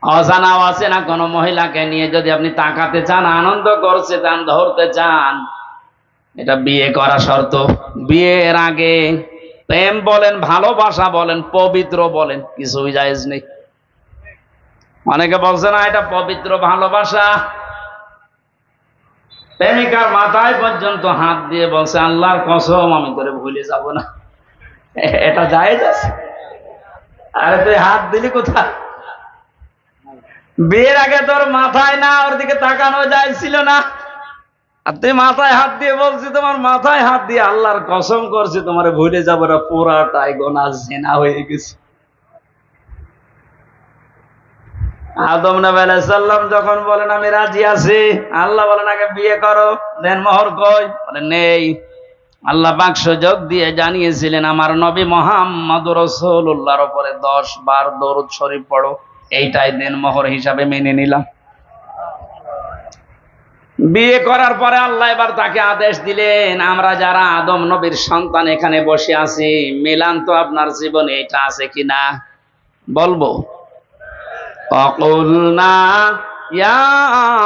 অজানা অচেনা কোনো মহিলাকে নিয়ে যদি আপনি তাকাতে চান, আনন্দ করতে চান, ধরতে চান, এটা বিয়ে করা শর্ত। বিয়ের আগে প্রেম বলেন, ভালোবাসা বলেন, পবিত্র বলেন, কিছুই জায়েজ নেই। অনেকে বলছে না এটা পবিত্র ভালোবাসা, প্রেমিকার মাথায় পর্যন্ত হাত দিয়ে বলছে, আল্লাহর কসম আমি তোরে ভুলে যাব না, এটা জায়েজ আছে? আরে তুই হাত দিলি কোথায়? বিয়ের আগে তোর মাথায় না, ওর দিকে তাকানো যায় ছিল না, আর তুই মাথায় হাত দিয়ে বলছি, তোমার মাথায় হাত দিয়ে আল্লাহর কসম করছি তোমার ভুলে যাবো না, পুরাটাই গোনা জিনা হয়ে গেছে। আদম নবী আলাইহিস সালাম যখন বলেন আমি রাজি আছি, আল্লাহ বলেন আগে বিয়ে করো, দেন মোহর কই? বলেন নেই। আল্লাহ পাক সুযোগ দিয়ে জানিয়েছিলেন, আমার নবী মুহাম্মদুর রাসূলুল্লাহর উপরে 10 বার দরুদ শরীফ পড়ো, এইটাই দেন মোহর হিসাবে মেনে নিলাম। বিয়ে করার পরে আল্লাহ এবার তাকে আদেশ দিলেন, আমরা যারা আদম নবীর সন্তান এখানে বসে আছি, মিলান তো আপনার জীবনে এটা আছে কিনা বলবো। অকুলনা ইয়া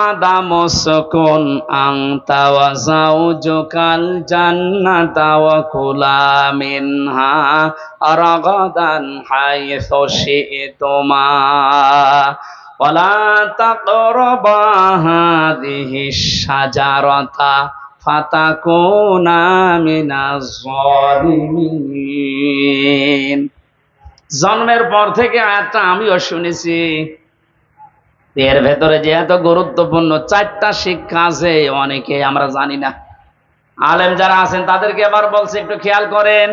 আদম উসকুন আনতা ওয়া যাওজুকাল জান্নাতা ওয়া কুলা মিনহা রাগাদান হাইসু শি'তুমা ওয়ালা তাকরাবা হাযিহিশ শাজারাতা ফাতাকুনা মিনাজ যালিমিন। জন্মের পর থেকে আয়াতটা আমিও শুনেছি, এর ভেতরে যে এত গুরুত্বপূর্ণ 4টা শিক্ষা আছে, অনেকে আমরা জানি না। আলেম যারা আছেন তাদেরকে এবার বলছে, একটু খেয়াল করেন।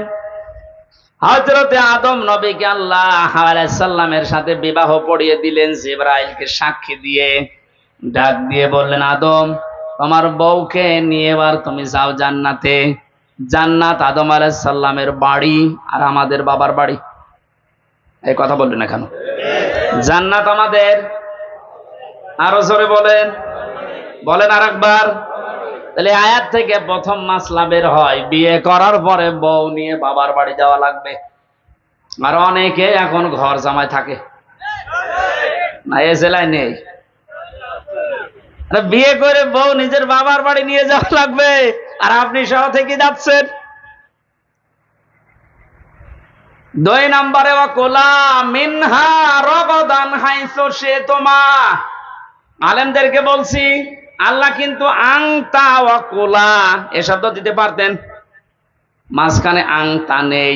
হযরতে আদম নবীকে আল্লাহ হাওয়া আলাইহিস সালামের সাথে বিবাহ পড়িয়ে দিলেন, জিবরাইলকে সাক্ষী দিয়ে, ডাক দিয়ে বললেন, আদম তোমার বউকে নিয়ে এবার তুমি যাও জান্নাতে। জান্নাত আদম আলাইহিস সালামের বাড়ি আর আমাদের বাবার বাড়ি। এই কথা বললেন না কেন? জান্নাত আমাদের, আরো জোরে বলেন, বলেন আর একবার। তাহলে আয়াত থেকে প্রথম মাসলা বের হয়, বিয়ে করার পরে বউ নিয়ে বাবার বাড়ি যাওয়া লাগবে। আর অনেকে এখন ঘর জামাই থাকে না, এ জেলায় নেই। বিয়ে করে বউ নিজের বাবার বাড়ি নিয়ে যাওয়া লাগবে, আর আপনি সহ থেকে যাচ্ছেন। 2 নম্বরে ওয়াকুলা মিনহা রগাদান হাইসু শিতুমা। আলেমদেরকে বলছি, আল্লাহ কিন্তু আংতা ওয়াকুলা এ শব্দ দিতে পারতেন, মাঝখানে আংতা নেই।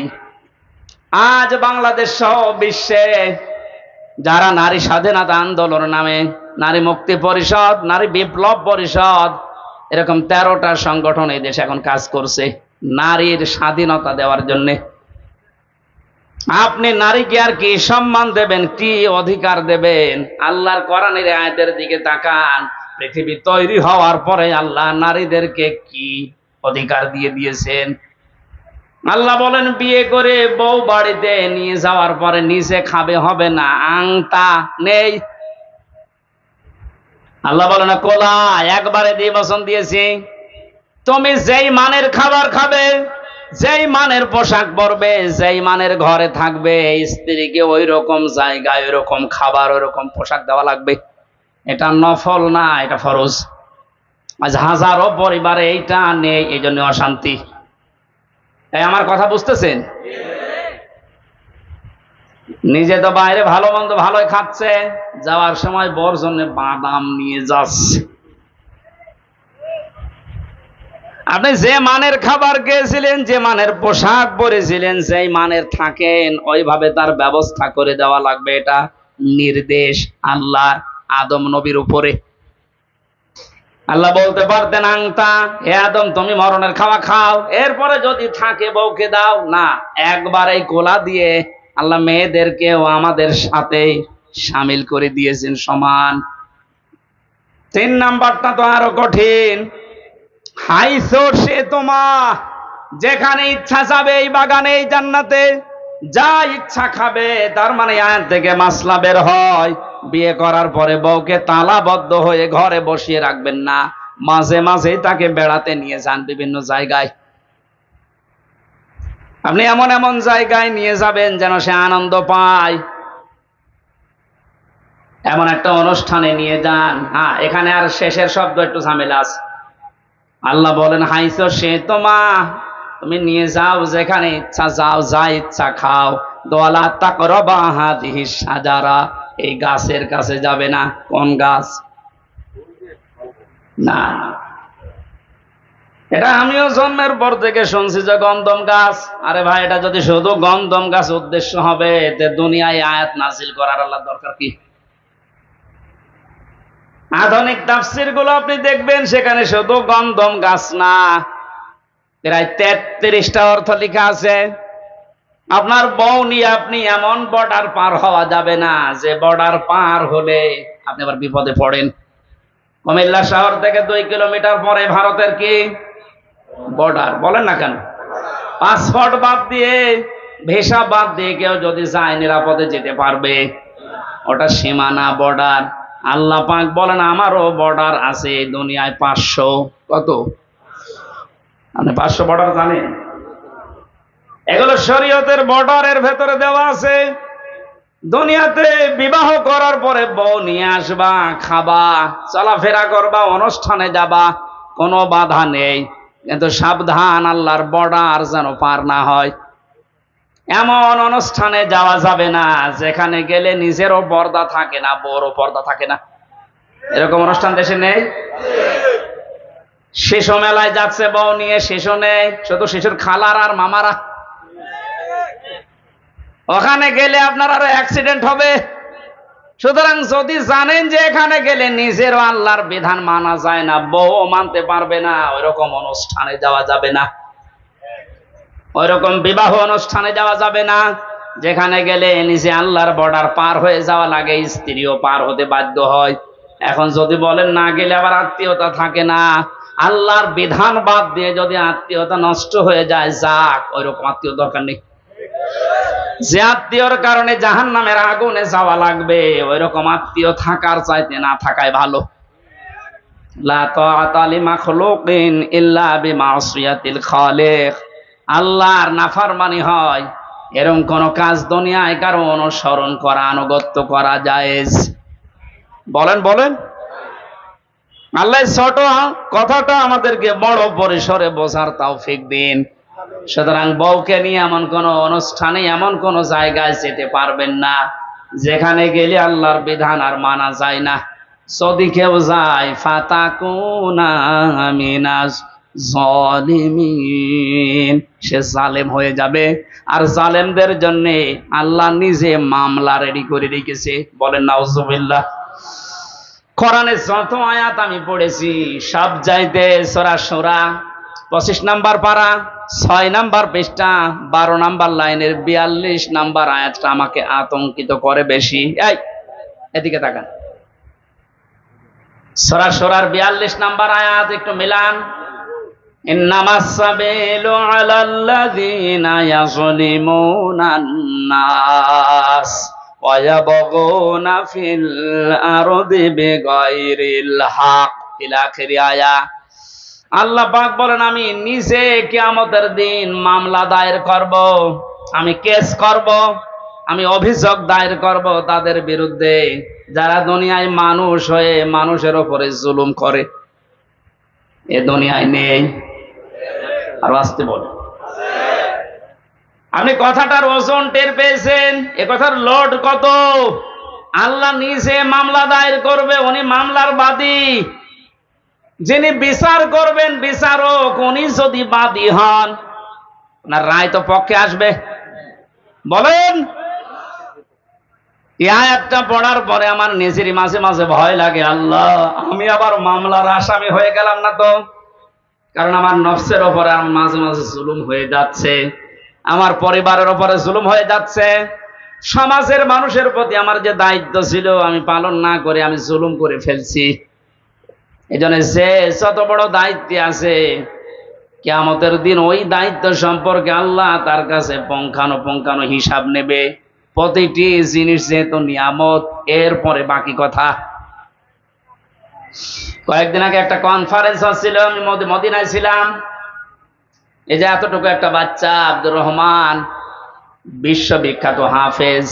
আজ বাংলাদেশ সহ বিশ্বে যারা নারী স্বাধীনতা আন্দোলন নামে, নারী মুক্তি পরিষদ, নারী বিপ্লব পরিষদ, এরকম 13টা সংগঠন এই দেশে এখন কাজ করছে নারীর স্বাধীনতা দেওয়ার জন্য। আপনি নারীকে আর কি সম্মান দেবেন, কি অধিকার দেবেন? আল্লাহর কোরআনের আয়াতের দিকে তাকান। পৃথিবী তৈরি হওয়ার পরে আল্লাহ নারীদেরকে কি অধিকার দিয়ে দিয়েছেন? আল্লাহ বলেন, বিয়ে করে বউ বাড়িতে নিয়ে যাওয়ার পরে নিচে খাবে হবে না, আংতা নেই। আল্লাহ বলেন, কোলা একবারে দিয়ে বচন দিয়েছি, তুমি যেই মানের খাবার খাবে, যেই মানের পোশাক পরবে, যেই মানের ঘরে থাকবে, স্ত্রীকে ওই রকম জায়গায় ওই রকম খাবার ওই রকম পোশাক দেওয়া লাগবে। এটা নফল না, এটা ফরজ। আজ হাজারো পরিবারে এইটা নেই, এই জন্য অশান্তি। আমার কথা বুঝতেছেন? নিজে তো বাইরে ভালো মন্দ ভালোই খাচ্ছে, যাওয়ার সময় বর জন্য বাদাম নিয়ে যাচ্ছে। আপনি যে মানের খাবার খেয়েছিলেন, যে মানের পোশাক পরেছিলেন, যেই মানের থাকেন, ওইভাবে তার ব্যবস্থা করে দেওয়া লাগবে। এটা নির্দেশ আল্লাহ আদম নবীর উপরে। আল্লাহ বলতে পারতেন, আংতা হে আদম তুমি মরণের খাওয়া খাও, এরপরে যদি থাকে বউকে দাও না। একবারেই কোলা দিয়ে আল্লাহ মেয়েদেরকেও আমাদের সাথে সামিল করে দিয়েছেন সমান। 3 নাম্বারটা তো আরো কঠিন, হাইসো সে তোমা, যেখানে ইচ্ছা যাবে এই বাগানে এই জান্নাতে, যা ইচ্ছা খাবে। তার মানে আয়াত থেকে মাসলা বের হয়, বিয়ে করার পরে বউকে তালাবদ্ধ হয়ে ঘরে বসিয়ে রাখবেন না, মাঝে মাঝেই তাকে বেড়াতে নিয়ে যান বিভিন্ন জায়গায়। আপনি এমন এমন জায়গায় নিয়ে যাবেন যেন সে আনন্দ পায়। এমন একটা অনুষ্ঠানে নিয়ে যান। হ্যাঁ, এখানে আর শেষের শব্দ একটু ঝামেলা আছে। আল্লাহ বলেন, হাইসো সে তোমা, তুমি নিয়ে যাও যেখানে ইচ্ছা, যাও যা ইচ্ছা খাও। দোয়ালা তাকরাবা হাদিহি শাজারা, এই গাছের কাছে যাবে না। কোন গাছ? না, এটা আমিও জন্মের পর থেকে শুনছি যে গন্ধম গাছ। আরে ভাই, এটা যদি শুধু গন্ধম গাছ উদ্দেশ্য হবে, তে দুনিয়ায় আয়াত নাজিল করার আল্লাহ দরকার কি? আধুনিক তাফসির গুলো আপনি দেখবেন, সেখানে শুধু গন্ধম গাছ না, প্রায় 33টা অর্থ লেখা আছে। আপনার বউ নিয়ে আপনি এমন বর্ডার পার হওয়া যাবে না যে বর্ডার পার হলে আপনি আবার বিপদে পড়েন। কুমিল্লা শহর থেকে 2 কিলোমিটার পরে ভারতের কি বর্ডার? বলেন না কেন? পাসপোর্ট বাদ দিয়ে, ভিসা বাদ দিয়ে কেউ যদি যায়, নিরাপদে যেতে পারবে? ওটা সীমানা, বর্ডার। আল্লাহ পাক বলেন, আমারও বর্ডার আছে দুনিয়ায় 500। কত? আপনি 500 বর্ডার জানেন? এগুলো শরীয়তের বর্ডারের ভেতরে দেওয়া আছে। দুনিয়াতে বিবাহ করার পরে বউ নিয়ে আসবা, খাবা, চলাফেরা করবা, অনুষ্ঠানে যাবা, কোনো বাধা নেই। কিন্তু সাবধান, আল্লাহর বর্ডার যেন পার না হয়। এমন অনুষ্ঠানে যাওয়া যাবে না যেখানে গেলে নিজেরও পর্দা থাকে না, বউরও পর্দা থাকে না। এরকম অনুষ্ঠান দেশে নেই? শিশু মেলায় যাচ্ছে বউ নিয়ে, শিশু নেই, শুধু শিশুর খালার আর মামারা। ওখানে গেলে আপনার আরো অ্যাক্সিডেন্ট হবে। সুতরাং যদি জানেন যে এখানে গেলে নিজেরও আল্লাহর বিধান মানা যায় না, বউ মানতে পারবে না, ওইরকম অনুষ্ঠানে যাওয়া যাবে না। ওইরকম বিবাহ অনুষ্ঠানে যাওয়া যাবে না যেখানে গেলে নিজে আল্লাহর বর্ডার পার হয়ে যাওয়া লাগে, স্ত্রীও পার হতে বাধ্য হয়। এখন যদি বলেন না গেলে আবার আত্মীয়তা থাকে না, আল্লাহর বিধান বাদ দিয়ে যদি আত্মীয়তা নষ্ট হয়ে যায়, যাক, ওইরকম আত্মীয় দরকার নেই। যে আত্মীয়র কারণে জাহান্নামের আগুনে যাওয়া লাগবে, ওইরকম আত্মীয় থাকার চাইতে না থাকাই ভালো। লা তাআতা লিমাখলুকিন ইল্লা বিমাসিয়াতিল খালিক। আল্লাহর নাফরমানি হয় এরকম কোন কাজ দুনিয়ায় কারো অনুসরণ করা, আনুগত্য করা জায়েজ? বলেন বলেন। আল্লাহ ছোট কথাটা আমাদেরকে বড় পরিসরে বোঝার তৌফিক দিন। সুতরাং বউকে নিয়ে এমন কোন অনুষ্ঠানে, এমন কোন জায়গায় যেতে পারবেন না যেখানে গেলে আল্লাহর বিধান আর মানা যায় না। যদি কেউ যায় ফাতাকুনা মিনাজ জালিমিন, সে জালেম হয়ে যাবে। আর জালেমদের জন্য আল্লাহ নিজে মামলা রেডি করে রেখেছে। বলেন নাউজুবিল্লাহ। কোরআনের যত আয়াত আমি পড়েছি সব চাইতে সূরা শূরা 25 নাম্বার পারা 6 নাম্বার পৃষ্ঠা 12 নাম্বার লাইনের 42 নাম্বার আয়াতটা আমাকে আতঙ্কিত করে বেশি। এই এদিকে তাকান, সূরা শূরার 42 নাম্বার আয়াত একটু মিলান। ইন্নামাস সাবিলু আলাল্লাযীনা ইয়াযলিমুনান নাস ওয়া ইয়াবগুনা ফিল আরদি বিগাইরিল হক ইলা আখিরি আয়া। আল্লাহ পাক বলেন, আমি নিজে কিয়ামতের দিন মামলা দায়ের করব, আমি কেস করব, আমি অভিযোগ দায়ের করব তাদের বিরুদ্ধে যারা দুনিয়ায় মানুষ হয়ে মানুষের উপরে জুলুম করে। এ দুনিয়ায় নেই? আর আসতে বলে আপনি কথাটার ওজন টের পেয়েছেন? এ কথার লোড কত? আল্লাহ নিজে মামলা দায়ের করবে, উনি মামলার বাদী। যিনি বিচার করবেন বিচারক, উনি যদি বাদী হন না রায় তো পক্ষে আসবে। বলেন। এই আয়াতটা পড়ার পরে আমার নিজেরই মাঝে মাঝে ভয় লাগে, আল্লাহ আমি আবার মামলার আসামি হয়ে গেলাম না তো? কারণ আমার নফসের ওপরে মাঝে মাঝে জুলুম হয়ে যাচ্ছে, আমার পরিবারের ওপরে জুলুম হয়ে যাচ্ছে, সমাজের মানুষের প্রতি আমার যে দায়িত্ব ছিল আমি পালন না করে আমি জুলুম করে ফেলছি। এজন্য যে যত বড় দায়িত্বে আছে কিয়ামতের দিন ওই দায়িত্ব সম্পর্কে আল্লাহ তার কাছে পুঙ্খানুপুঙ্খানু হিসাব নেবে। প্রতিটি জিনিস যেহেতু নিয়ামত, এরপরে বাকি কথা। কয়েকদিন আগে একটা কনফারেন্স হচ্ছিল, আমি মদিনায় ছিলাম। এই যে এতটুকু একটা বাচ্চা আব্দুর রহমান, বিশ্ববিখ্যাত হাফেজ,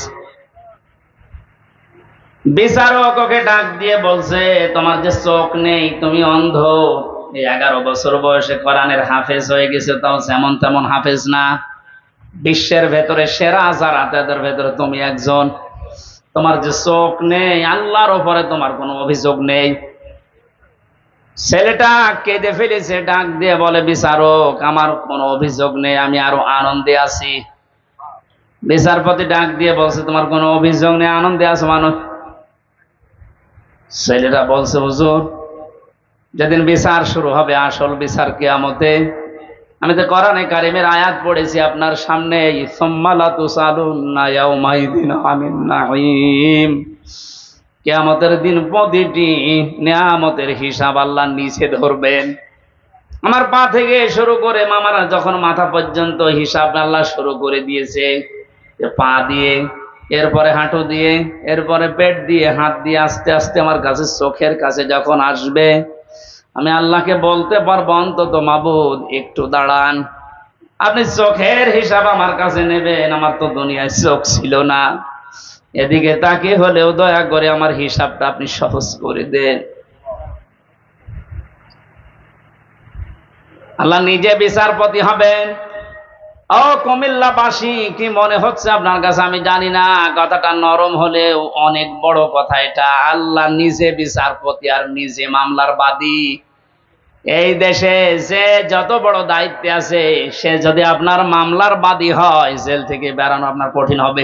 বিচারক ওকে ডাক দিয়ে বলছে, তোমার যে চোখ নেই, তুমি অন্ধ, এই 11 বছর বয়সে কোরআনের হাফেজ হয়ে গেছে, তাও যেমন তেমন হাফেজ না, বিশ্বের ভেতরে সেরা যারা তাদের ভেতরে তুমি একজন। তোমার যে চোখ নেই, আল্লাহর উপরে তোমার কোনো অভিযোগ নেই। ছেলেটা কেঁদে ফেলেছে, ডাক দিয়ে বলে, বিচারক আমার কোনো অভিযোগ নেই, আমি আরো আনন্দে আছি। বিচারপতি ডাক দিয়ে বলছে, তোমার কোনো অভিযোগ নেই, আনন্দে আছো মানুষ? ছেলেটা বলছে, হুজুর যেদিন বিচার শুরু হবে, আসল বিচার কিয়ামতে, আমি তো কোরআনে কারিমের আয়াত পড়েছি আপনার সামনে, সুম্মা লা তুসালুন্না ইয়াউমাইযিন আনিন নাঈম। কিয়ামতের দিন প্রতিটি নিয়ামতের হিসাব আল্লাহ নিচে ধরবেন। আমার পা থেকে শুরু করে মামারা যখন মাথা পর্যন্ত হিসাব আল্লাহ শুরু করে দিয়েছে, পা দিয়ে, এরপরে হাঁটু দিয়ে, এরপরে পেট দিয়ে, হাত দিয়ে, আস্তে আস্তে আমার কাছে চোখের কাছে যখন আসবে, আমি আল্লাহকে বলতে পারবো, অন্তত মাবুদ একটু দাঁড়ান, আপনি চোখের হিসাব আমার কাছে নেবেন, আমার তো দুনিয়ায় চোখ ছিল না, এদিকে তাকে হলেও দয়া করে আমার হিসাবটা আপনি সহজ করে দেন। আল্লাহ নিজে বিচারপতি হবেন। ও কুমিল্লাবাসী, কি মনে হচ্ছে আপনার কাছে আমি জানি না, কথাটা নরম হলেও অনেক বড় কথা এটা। আল্লাহ নিজে বিচারপতি আর নিজে মামলার বাদী। এই দেশে যে যত বড় দায়িত্বে আছে, সে যদি আপনার মামলার বাদী হয়, জেল থেকে বেরানো আপনার কঠিন হবে।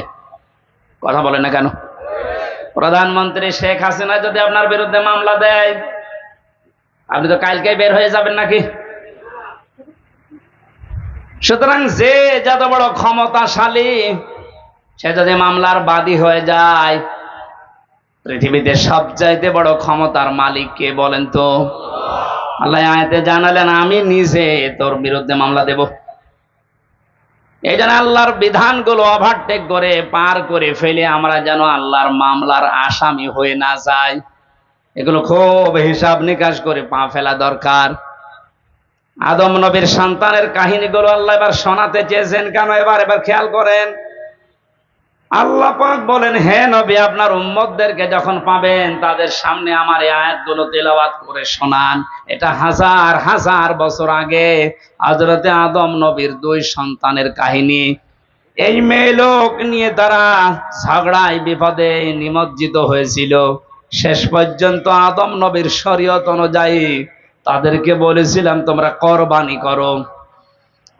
কথা বলেন না কেন? প্রধানমন্ত্রী শেখ হাসিনা যদি আপনার বিরুদ্ধে মামলা দেয়, আপনি তো কালকে বের হয়ে যাবেন নাকি? সুতরাং যে যত বড় ক্ষমতাশালী, সে যদি মামলার বাদী হয়ে যায়, পৃথিবীতে সবচাইতে বড় ক্ষমতার মালিক কে বলেন তো? আল্লাহ আয়াতে জানালেন, আমি নিজে তোর বিরুদ্ধে মামলা দেব। এই জন্য আল্লাহর বিধানগুলো ওভারটেক করে পার করে ফেলে আমরা যেন আল্লাহর মামলার আসামি হয়ে না যাই। এগুলো খুব হিসাব নিকাশ করে পা ফেলা দরকার। আদম নবীর সন্তানের কাহিনীগুলো আল্লাহ এবার শোনাতে চেয়েছেন কেন? এবার খেয়াল করেন। আল্লাহ পাক বলেন, হে নবী, আপনার উম্মতদেরকে যখন পাবেন তাদের সামনে আমার এই আয়াতগুলো তেলাওয়াত করে শোনান। এটা হাজার হাজার বছর আগে হযরতে আদম নবীর 2 সন্তানের কাহিনী। এই মেয়ে লোক নিয়ে তারা ঝগড়ায় বিপদে নিমজ্জিত হয়েছিল। শেষ পর্যন্ত আদম নবীর শরীয়ত অনুযায়ী তাদেরকে বলেছিলাম, তোমরা কোরবানি করো।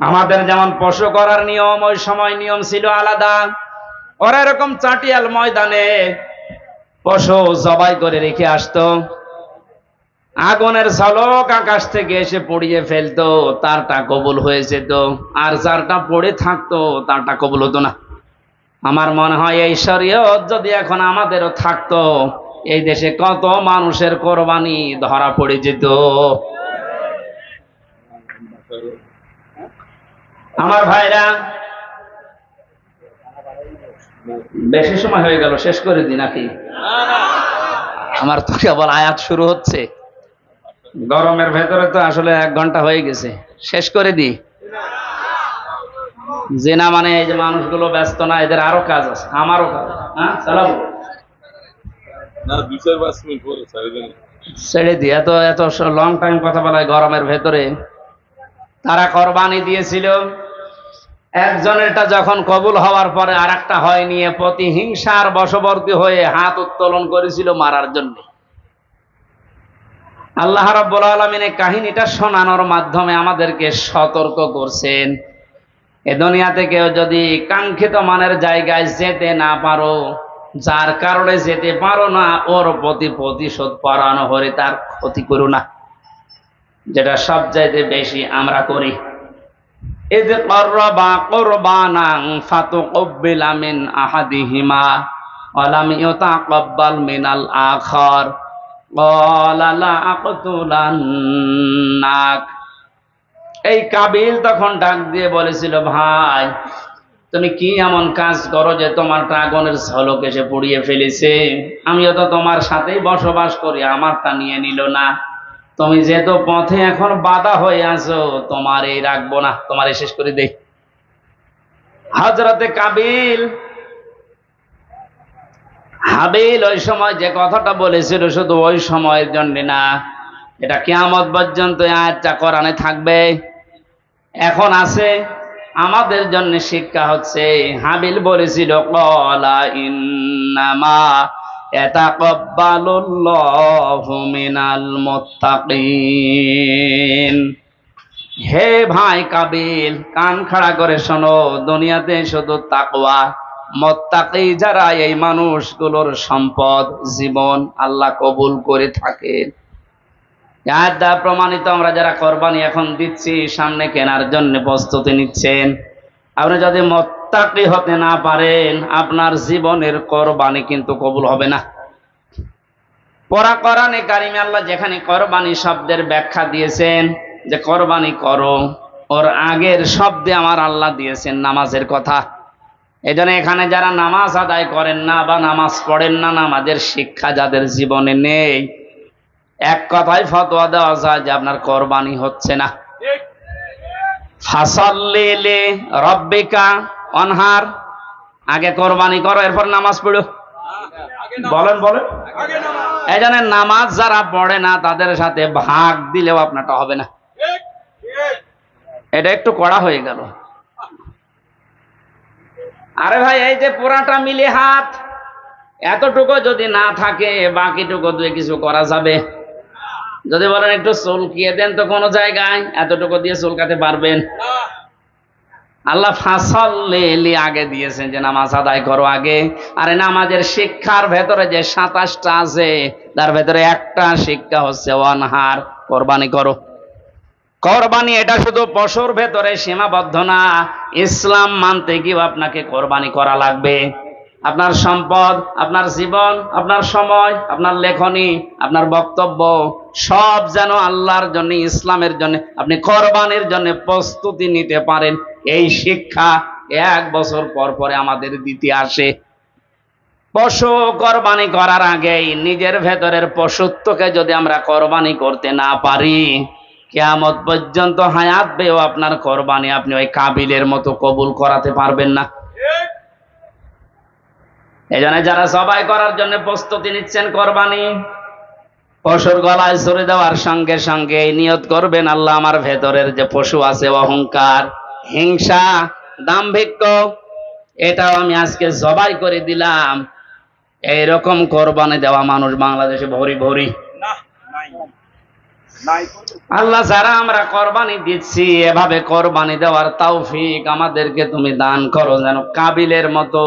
আমাদের যেমন পশু করার নিয়ম, ওই সময় নিয়ম ছিল আলাদা। ওরা এরকম চাটিয়াল ময়দানে পশু জবাই করে রেখে আসতো, আগুনের ঝলক আকাশ থেকে এসে পড়িয়ে ফেলতো, তারটা কবুল হয়ে যেত। আর যারটা পড়ে থাকতো তারটা কবুল হতো না। আমার মনে হয় এই শরীয়ত যদি এখন আমাদেরও থাকতো, এই দেশে কত মানুষের কোরবানি ধরা পড়ে যেত। আমার ভাইরা, বেশি সময় হয়ে গেল, শেষ করে দিই নাকি? আমার তো কেবল আয়াত শুরু হচ্ছে, গরমের ভেতরে তো আসলে 1 ঘন্টা হয়ে গেছে, শেষ করে দিই। যে না মানে এই যে মানুষগুলো ব্যস্ত না, এদের আরো কাজ আছে, আমারও কাজ। হ্যাঁ, চালাবো না, 2-4-5 মিনিট পরে ছেড়ে দিই। এত এত লং টাইম কথা বলায় গরমের ভেতরে। তারা কোরবানি দিয়েছিল, একজনেরটা যখন কবুল হওয়ার পরে আর একটা হয়নি, প্রতিহিংসার বশবর্তী হয়ে হাত উত্তোলন করেছিল মারার জন্য। আল্লাহ রাব্বুল আলামিন এই কাহিনীটা শোনানোর মাধ্যমে আমাদেরকে সতর্ক করছেন, এ দুনিয়া থেকেও যদি কাঙ্ক্ষিত মানের জায়গায় যেতে না পারো, যার কারণে যেতে পারো না, ওর প্রতি প্রতিশোধ পরানো হলে তার ক্ষতি করো না, যেটা সবচাইতে বেশি আমরা করি। إذ قربا قربانا فتقبل من أحدهما ولم يتقبل من الآخر قال لأقتلنك। এই কাবিল তখন ডাক দিয়ে বলেছিল, ভাই তুমি কি এমন কাজ করো যে তোমারটা আগুনের ঝলক এসে পুড়িয়ে ফেলেছে? আমিও তো তোমার সাথেই বসবাস করি, আমারটা নিয়ে নিল না। তুমি যেহেতু পথে এখন বাধা হয়ে আছো, তোমার এই রাখবো না, তোমার শেষ করে দেই। হযরতে হাবিল ওই সময় যে কথাটা বলেছিল, শুধু ওই সময়ের জন্য না, এটা কিয়ামত পর্যন্ত আয়াতটা কোরআনে থাকবে, এখন আছে। আমাদের জন্য শিক্ষা হচ্ছে, হাবিল বলেছিল, ক্বালা ইন্নামা ইয়াতাকাব্বালুল্লাহু মিনাল মুত্তাকিন। হে ভাই কাবিল, কান খাড়া করে শোনো, দুনিয়াতে শুধু তাকওয়া, মুত্তাকি যারা, এই মানুষগুলোর সম্পদ, জীবন আল্লাহ কবুল করে থাকেন। আয়াত দ্বারা প্রমাণিত। আমরা যারা কোরবানি এখন দিচ্ছি, সামনে কেনার জন্য প্রস্তুতি নিচ্ছেন, আপনি যদি মুত্তাকি হতে না পারেন, আপনার জীবনের কোরবানি কিন্তু কবুল হবে না। কোরআনে কারিমে আল্লাহ যেখানে কোরবানি শব্দের ব্যাখ্যা দিয়েছেন যে কোরবানি করো, ওর আগের শব্দে আমার আল্লাহ দিয়েছেন নামাজের কথা। এজন্য এখানে যারা নামাজ আদায় করেন না বা নামাজ পড়েন না, নামাজের শিক্ষা যাদের জীবনে নেই, এক কথায় ফতোয়া দেওয়া যায় যে আপনার কোরবানি হচ্ছে না। ফাসাল্লি লিরাব্বিকা ওয়ানহার, আগে কোরবানি করো, এরপর নামাজ পড়ো। বলেন এই জন্য নামাজ যারা পড়ে না তাদের সাথে ভাগ দিলেও আপনারটা হবে না। এটা একটু কড়া হয়ে গেল। আরে ভাই, এই যে পুরাটা মিলে হাত, এতটুকু যদি না থাকে, বাকিটুকু দিয়ে কিছু করা যাবে? যদি বলেন একটু চুলকিয়ে দেন তো কোনো জায়গায়, এতটুকু দিয়ে চুলকাতে পারবেন? আল্লাহ ফাসাল্লি আগে দিয়েছেন যে নামাজ আদায় করো আগে। আরে নামাজের শিক্ষার ভেতরে যে 27টা আছে, তার ভেতরে একটা শিক্ষা হচ্ছে ওয়ানহার, কোরবানি করো। কোরবানি এটা শুধু পশুর ভেতরে সীমাবদ্ধ না, ইসলাম মানতে গিয়েও আপনাকে কোরবানি করা লাগবে। আপনার সম্পদ, আপনার জীবন, আপনার সময়, আপনার লেখনী, আপনার বক্তব্য সব যেন আল্লাহর জন্য, ইসলামের জন্য, আপনি কোরবানির জন্য প্রস্তুতি নিতে পারেন। এই শিক্ষা 1 বছর পর পরে আমাদের দিতে আসে। পশু কোরবানি করার আগেই নিজের ভেতরের পশুত্বকে যদি আমরা কোরবানি করতে না পারি, কিয়ামত পর্যন্ত হায়াত বেও আপনার কোরবানি আপনি ওই কাবিলের মতো কবুল করাতে পারবেন না। এজন্য যারা সবাই করার জন্য প্রস্তুতি নিচ্ছেন, কোরবানি পশুর গলায় ছুরি দেওয়ার সঙ্গে সঙ্গে এই নিয়ত করবেন, আল্লাহ আমার ভেতরের যে পশু আছে অহংকার, হিংসা, দাম্ভিক্য, এটাও আমি আজকে জবাই করে দিলাম। এইরকম কোরবানি দেওয়া মানুষ বাংলাদেশে ভরি ভরি। আল্লাহ, যারা আমরা কোরবানি দিচ্ছি, এভাবে কোরবানি দেওয়ার তৌফিক আমাদেরকে তুমি দান করো, যেন কাবিলের মতো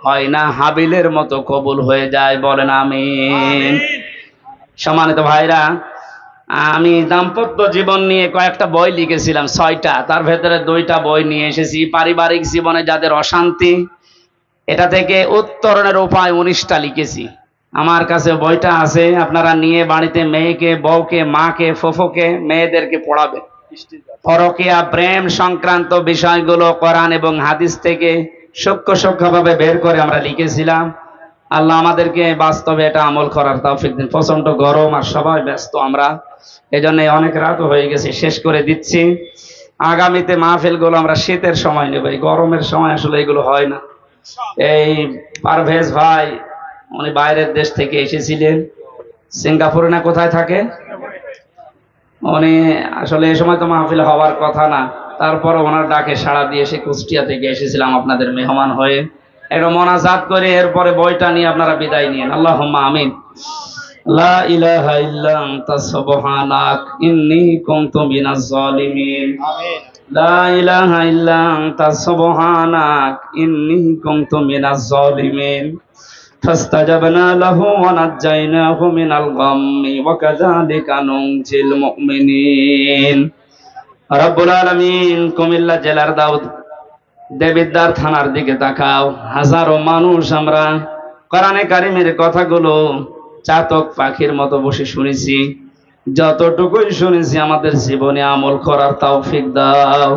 হয় না, হাবিলের মতো কবুল হয়ে যায়। বলেন আমিন। সম্মানিত ভাইরা, আমি দাম্পত্য জীবন নিয়ে কয়েকটা বই লিখেছিলাম, 6টা। তার ভেতরে 2টা বই নিয়ে এসেছি। পারিবারিক জীবনে যাদের অশান্তি, এটা থেকে উত্তরণের উপায় 19টা লিখেছি। আমার কাছে বইটা আছে, আপনারা নিয়ে বাড়িতে মেয়েকে, বউকে, মাকে, ফুফুকে, মেয়েদেরকে পড়াবে। পরকীয়া, প্রেম সংক্রান্ত বিষয়গুলো কোরআন এবং হাদিস থেকে সূক্ষ্ম সূক্ষ্মভাবে বের করে আমরা লিখেছিলাম। আল্লাহ আমাদেরকে বাস্তবে এটা আমল করার তৌফিক দিন। প্রচন্ড গরম আর সবাই ব্যস্ত আমরা, এজন্য অনেক রাত হয়ে গেছে, শেষ করে দিচ্ছি। আগামীতে মাহফিলগুলো আমরা শীতের সময় নেব, এই গরমের সময় আসলে এগুলো হয় না। এই পারভেজ ভাই, উনি বাইরের দেশ থেকে এসেছিলেন, সিঙ্গাপুরে না কোথায় থাকে, উনি আসলে এই সময় তো মাহফিল হওয়ার কথা না, তারপর ওনার ডাকে সাড়া দিয়ে সে কুষ্টিয়া থেকে এসেছিলাম আপনাদের মেহমান হয়ে। একটু মোনাজাত করে এরপরে বইটা নিয়ে আপনারা বিদায় নিন। আল্লাহুম্মা আমিন। লা ইলাহা ইল্লা আনতা সুবহানাক ইন্নী কুনতু মিনাজ জালিমিন। আমিন। লা ইলাহা ইল্লা আনতা সুবহানাক ইন্নী কুনতু মিনাজ জালিমিন। ফাস্তাজাবনা লাহু ওয়া নাজ্জায়নাহু মিনাল গাম্মি ওয়া কাযালিকা নুনজিল মুমিনিন। রব্বুল আলামিন, কুমিল্লা জেলার দেবিদ্বার থানার দিকে তাকাও। হাজারো মানুষ আমরা কোরআনে কারিমের কথাগুলো চাতক পাখির মতো বসে শুনেছি। যতটুকুই শুনেছি আমাদের জীবনে আমল করার তৌফিক দাও।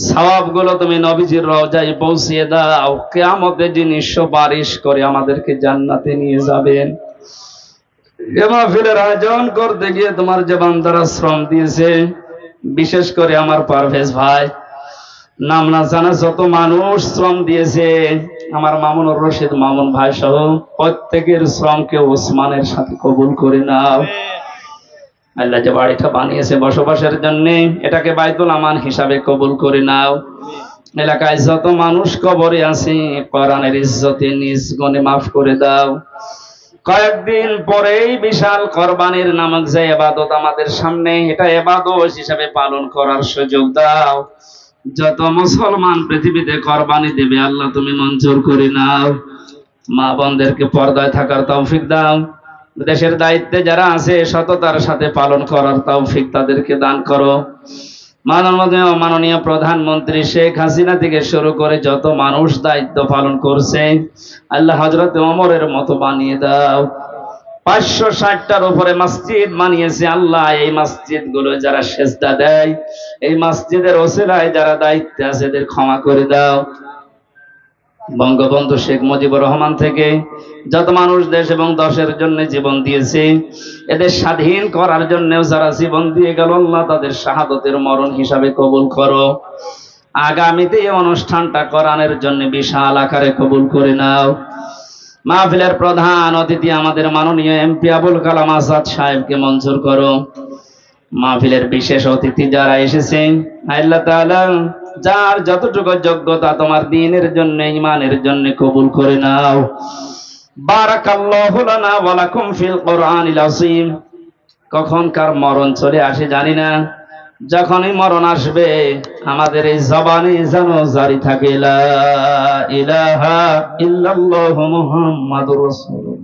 সওয়াবগুলো তুমি নবীজির রওজায় পৌঁছিয়ে দাও। কিয়ামতে যিনি সুপারিশ করে আমাদেরকে জান্নাতে নিয়ে যাবেন। এ মাহফিলের আয়োজন করতে গিয়ে তোমার যে বান্দারা শ্রম দিয়েছে, বিশেষ করে আমার পারভেজ ভাই, নাম না জানা যত মানুষ শ্রম দিয়েছে, আমার মামুনুর রশিদ মামুন ভাই সহ প্রত্যেকের শ্রমকে ওসমানের সাথে কবুল করে নাও। আল্লাহ যে বাড়িটা বানিয়েছে বসবাসের জন্য, এটাকে বাইতুল আমান হিসাবে কবুল করে নাও। এলাকায় যত মানুষ কবরে আছে, কোরআনের ইজ্জতে নিজ গুণে মাফ করে দাও। কয়েকদিন পরেই বিশাল কোরবানির নামক যে ইবাদত আমাদের সামনে, এটা ইবাদত হিসাবে পালন করার সুযোগ দাও। যত মুসলমান পৃথিবীতে কোরবানি দেবে, আল্লাহ তুমি মঞ্জুর করে নাও। মা বোনদেরকে পর্দায় থাকার তৌফিক দাও। দেশের দায়িত্বে যারা আছে, সততার সাথে পালন করার তৌফিক তাদেরকে দান করো। মাননীয় প্রধানমন্ত্রী শেখ হাসিনা থেকে শুরু করে যত মানুষ দায়িত্ব পালন করছে, আল্লাহ হযরত ওমরের মতো বানিয়ে দাও। 560টার উপরে মসজিদ বানিয়েছে, আল্লাহ এই মসজিদ গুলো যারা সেজদা দেয়, এই মসজিদের ওসিলায় যারা দায়িত্বে আছে, এদের ক্ষমা করে দাও। বঙ্গবন্ধু শেখ মুজিবুর রহমান থেকে যত মানুষ দেশ এবং দশের জন্য জীবন দিয়েছে, এদের স্বাধীন করার জন্যও যারা জীবন দিয়ে গেল, আল্লাহ তাদের শাহাদতের মরণ হিসাবে কবুল করো। আগামীতে এই অনুষ্ঠানটা কোরআনের জন্য বিশাল আকারে কবুল করে নাও। মাহফিলের প্রধান অতিথি আমাদের মাননীয় এমপি আবুল কালাম আজাদ সাহেবকে মঞ্জুর করো। মাহফিলের বিশেষ অতিথি যারা এসেছেন, আল্লাহ তাআলা যার যতটুকু যোগ্যতা তোমার দ্বীনের জন্য, ঈমানের জন্য কবুল করে নাও। বারাকাল্লাহু লানা ওয়া লাকুম ফিল কোরআনিল আযীম। কখন কার মরণ চলে আসে জানি না, যখনই মরণ আসবে আমাদের এই জবানে যেন জারি থাকে লা ইলাহা ইল্লাল্লাহু মুহাম্মাদুর রাসূলুল্লাহ।